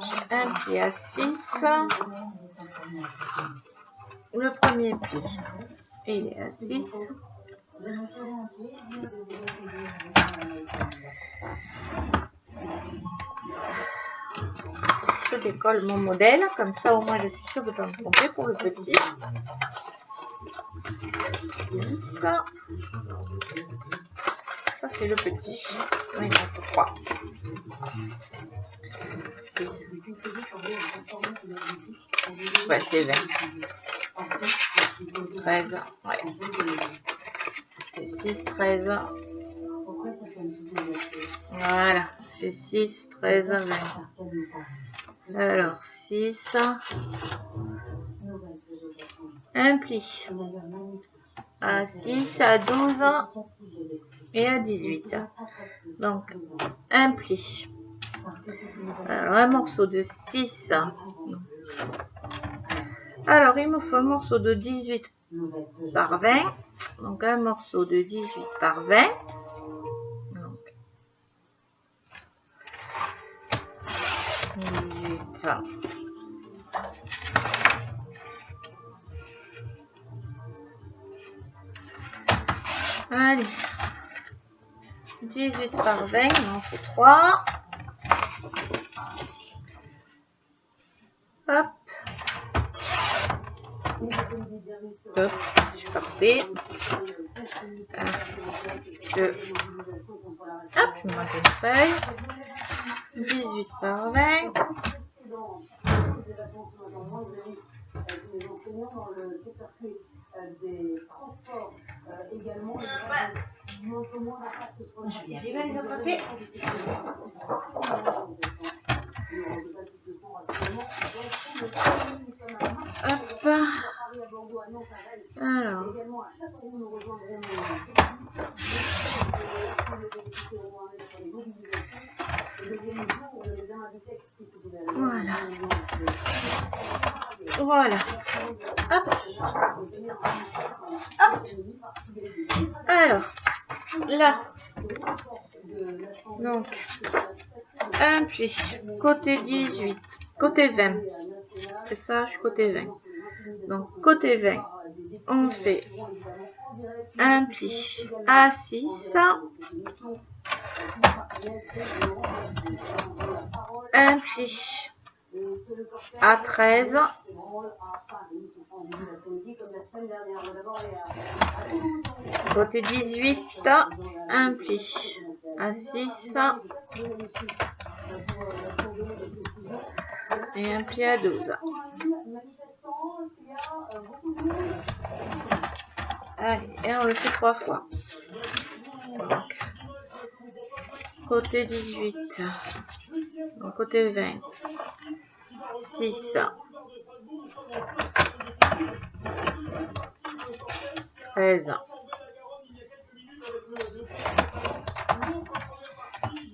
J'ai un pli à 6. Le premier pli, il est à 6. Je décolle mon modèle, comme ça au moins je suis sûre de ne pas me tromper pour le petit. 6. Ça c'est le petit. Il manque 3. 6. Ouais, c'est 20. 13. Ouais. C'est 6, 13. Voilà. C'est 6, 13, 20. Alors, 6. Un pli. À 6, à 12 et à 18. Donc, un pli. Alors, un morceau de 6. Alors, il me faut un morceau de 18 par 20. Donc, un morceau de 18 par 20. Donc, 18. Allez. 18 par 20, il m'en faut 3. Hop. Hop, je suis partie. 1, 2. Hop, je me manque une feuille. 18 par 20. Je vais y arriver à les attraper. Hop. Alors. Voilà. Voilà. Hop. Hop. Alors, là. Donc, un pli. Côté 18. Côté 20. C'est ça, je suis côté 20. Donc, côté 20, on fait un pli à 6. Un pli à 13. Côté 18, un pli à 6 et un pli à 12. Allez, et on le fait 3 fois. Donc, côté 18, donc côté 20, 6, 13,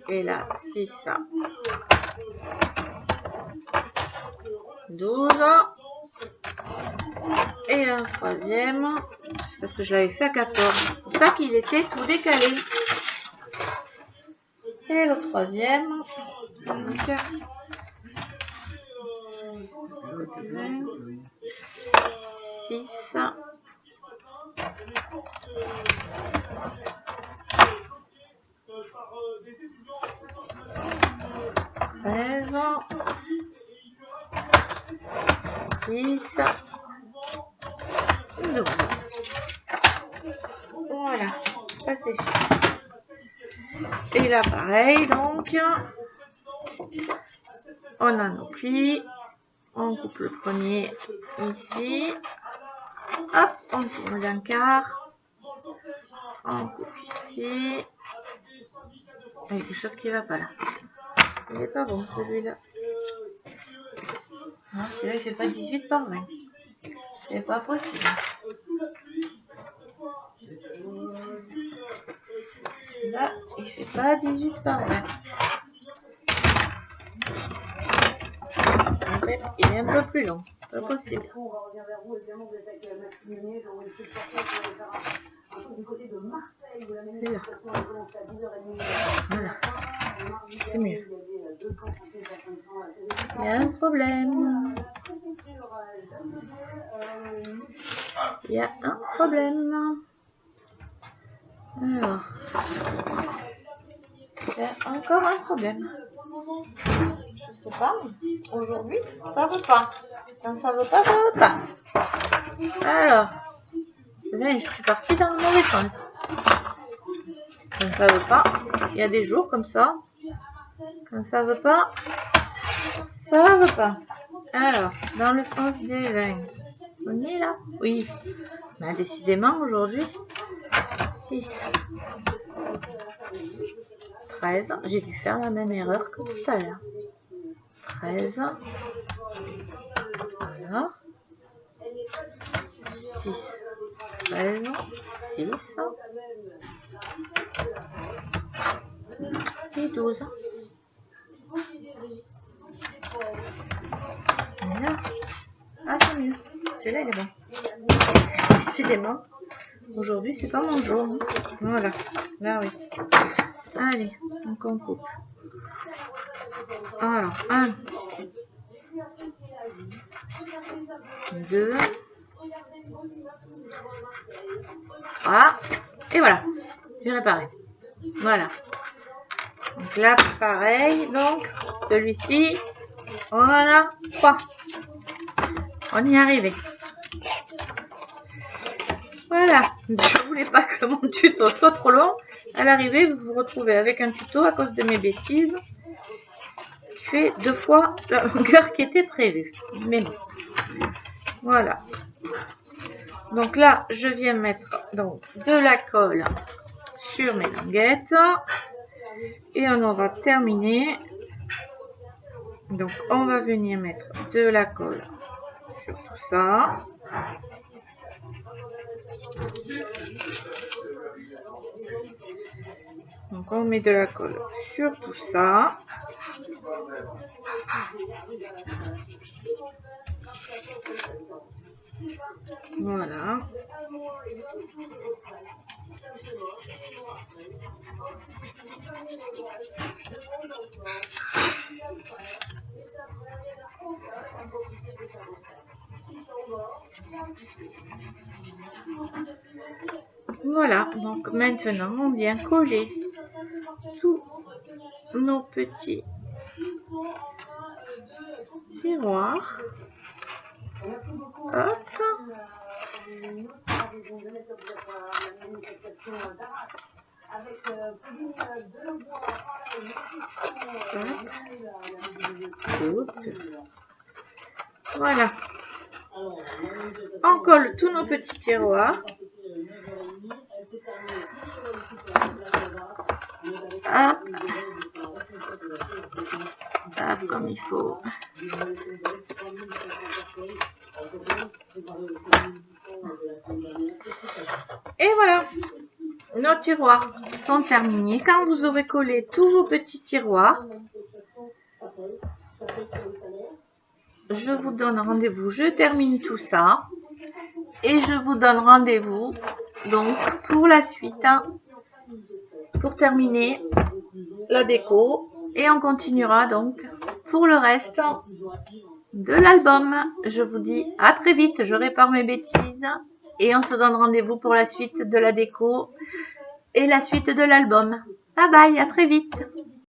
et là 6, 12, et un troisième, c'est parce que je l'avais fait à 14, c'est pour ça qu'il était tout décalé. Et le troisième, donc, 6. 13. 6. 12. Voilà, ça c'est fait. Et là pareil, donc on a nos plis, on coupe le premier ici, hop, on tourne d'un quart, on coupe ici. Il y a quelque chose qui va pas là. Il est pas bon celui-là. Non, celui-là il fait pas 18 par 20. C'est pas possible. Là, il fait pas 18 par 20. En fait, il est un peu plus long. Pas possible. On va revenir vers vous, évidemment, vous êtes avec Maxime Meunier, j'aurai une petite sortie pour aller faire un tour du côté de Marseille, où la manifestation a commencé à 10h30. Voilà. C'est mieux. Il y a un problème. Il y a un problème. Alors. Il y a encore un problème. Je sais pas, aujourd'hui, ça veut pas. Quand ça veut pas, ça veut pas. Alors, là, je suis partie dans le mauvais sens. Quand ça veut pas, il y a des jours comme ça. Quand ça veut pas, ça veut pas. Alors, dans le sens des 20. On est là? Oui. Mais décidément, aujourd'hui, 6. 13. J'ai dû faire la même erreur que tout à l'heure. 13. Voilà. 6. 13. 6. Et 12. Voilà. Ah, c'est mieux. Celui-là, il est bon. Décidément, aujourd'hui, c'est pas mon jour. Voilà. Là, oui. Allez, donc on coupe. Alors, 1, 2, voilà, et voilà, j'ai réparé. Voilà. Donc là, pareil, donc, celui-ci, on en a 3. On y est arrivé. Voilà, je voulais pas que mon tuto soit trop long. À l'arrivée, vous vous retrouvez avec un tuto à cause de mes bêtises qui fait 2 fois la longueur qui était prévue. Mais non. Voilà. Donc là, je viens mettre donc de la colle sur mes languettes et on aura terminé. Donc on va venir mettre de la colle sur tout ça. Donc on met de la colle sur tout ça. Voilà. Voilà, donc maintenant on vient coller tous nos petits tiroirs. Hop. Voilà. On colle tous nos petits tiroirs. Hop. Hop, comme il faut. Et voilà. Nos tiroirs sont terminés. Quand vous aurez collé tous vos petits tiroirs, je vous donne rendez-vous. Je termine tout ça. Et je vous donne rendez-vous donc pour la suite. Pour terminer la déco. Et on continuera donc pour le reste de l'album. Je vous dis à très vite, je répare mes bêtises et on se donne rendez-vous pour la suite de la déco et la suite de l'album. Bye bye, à très vite.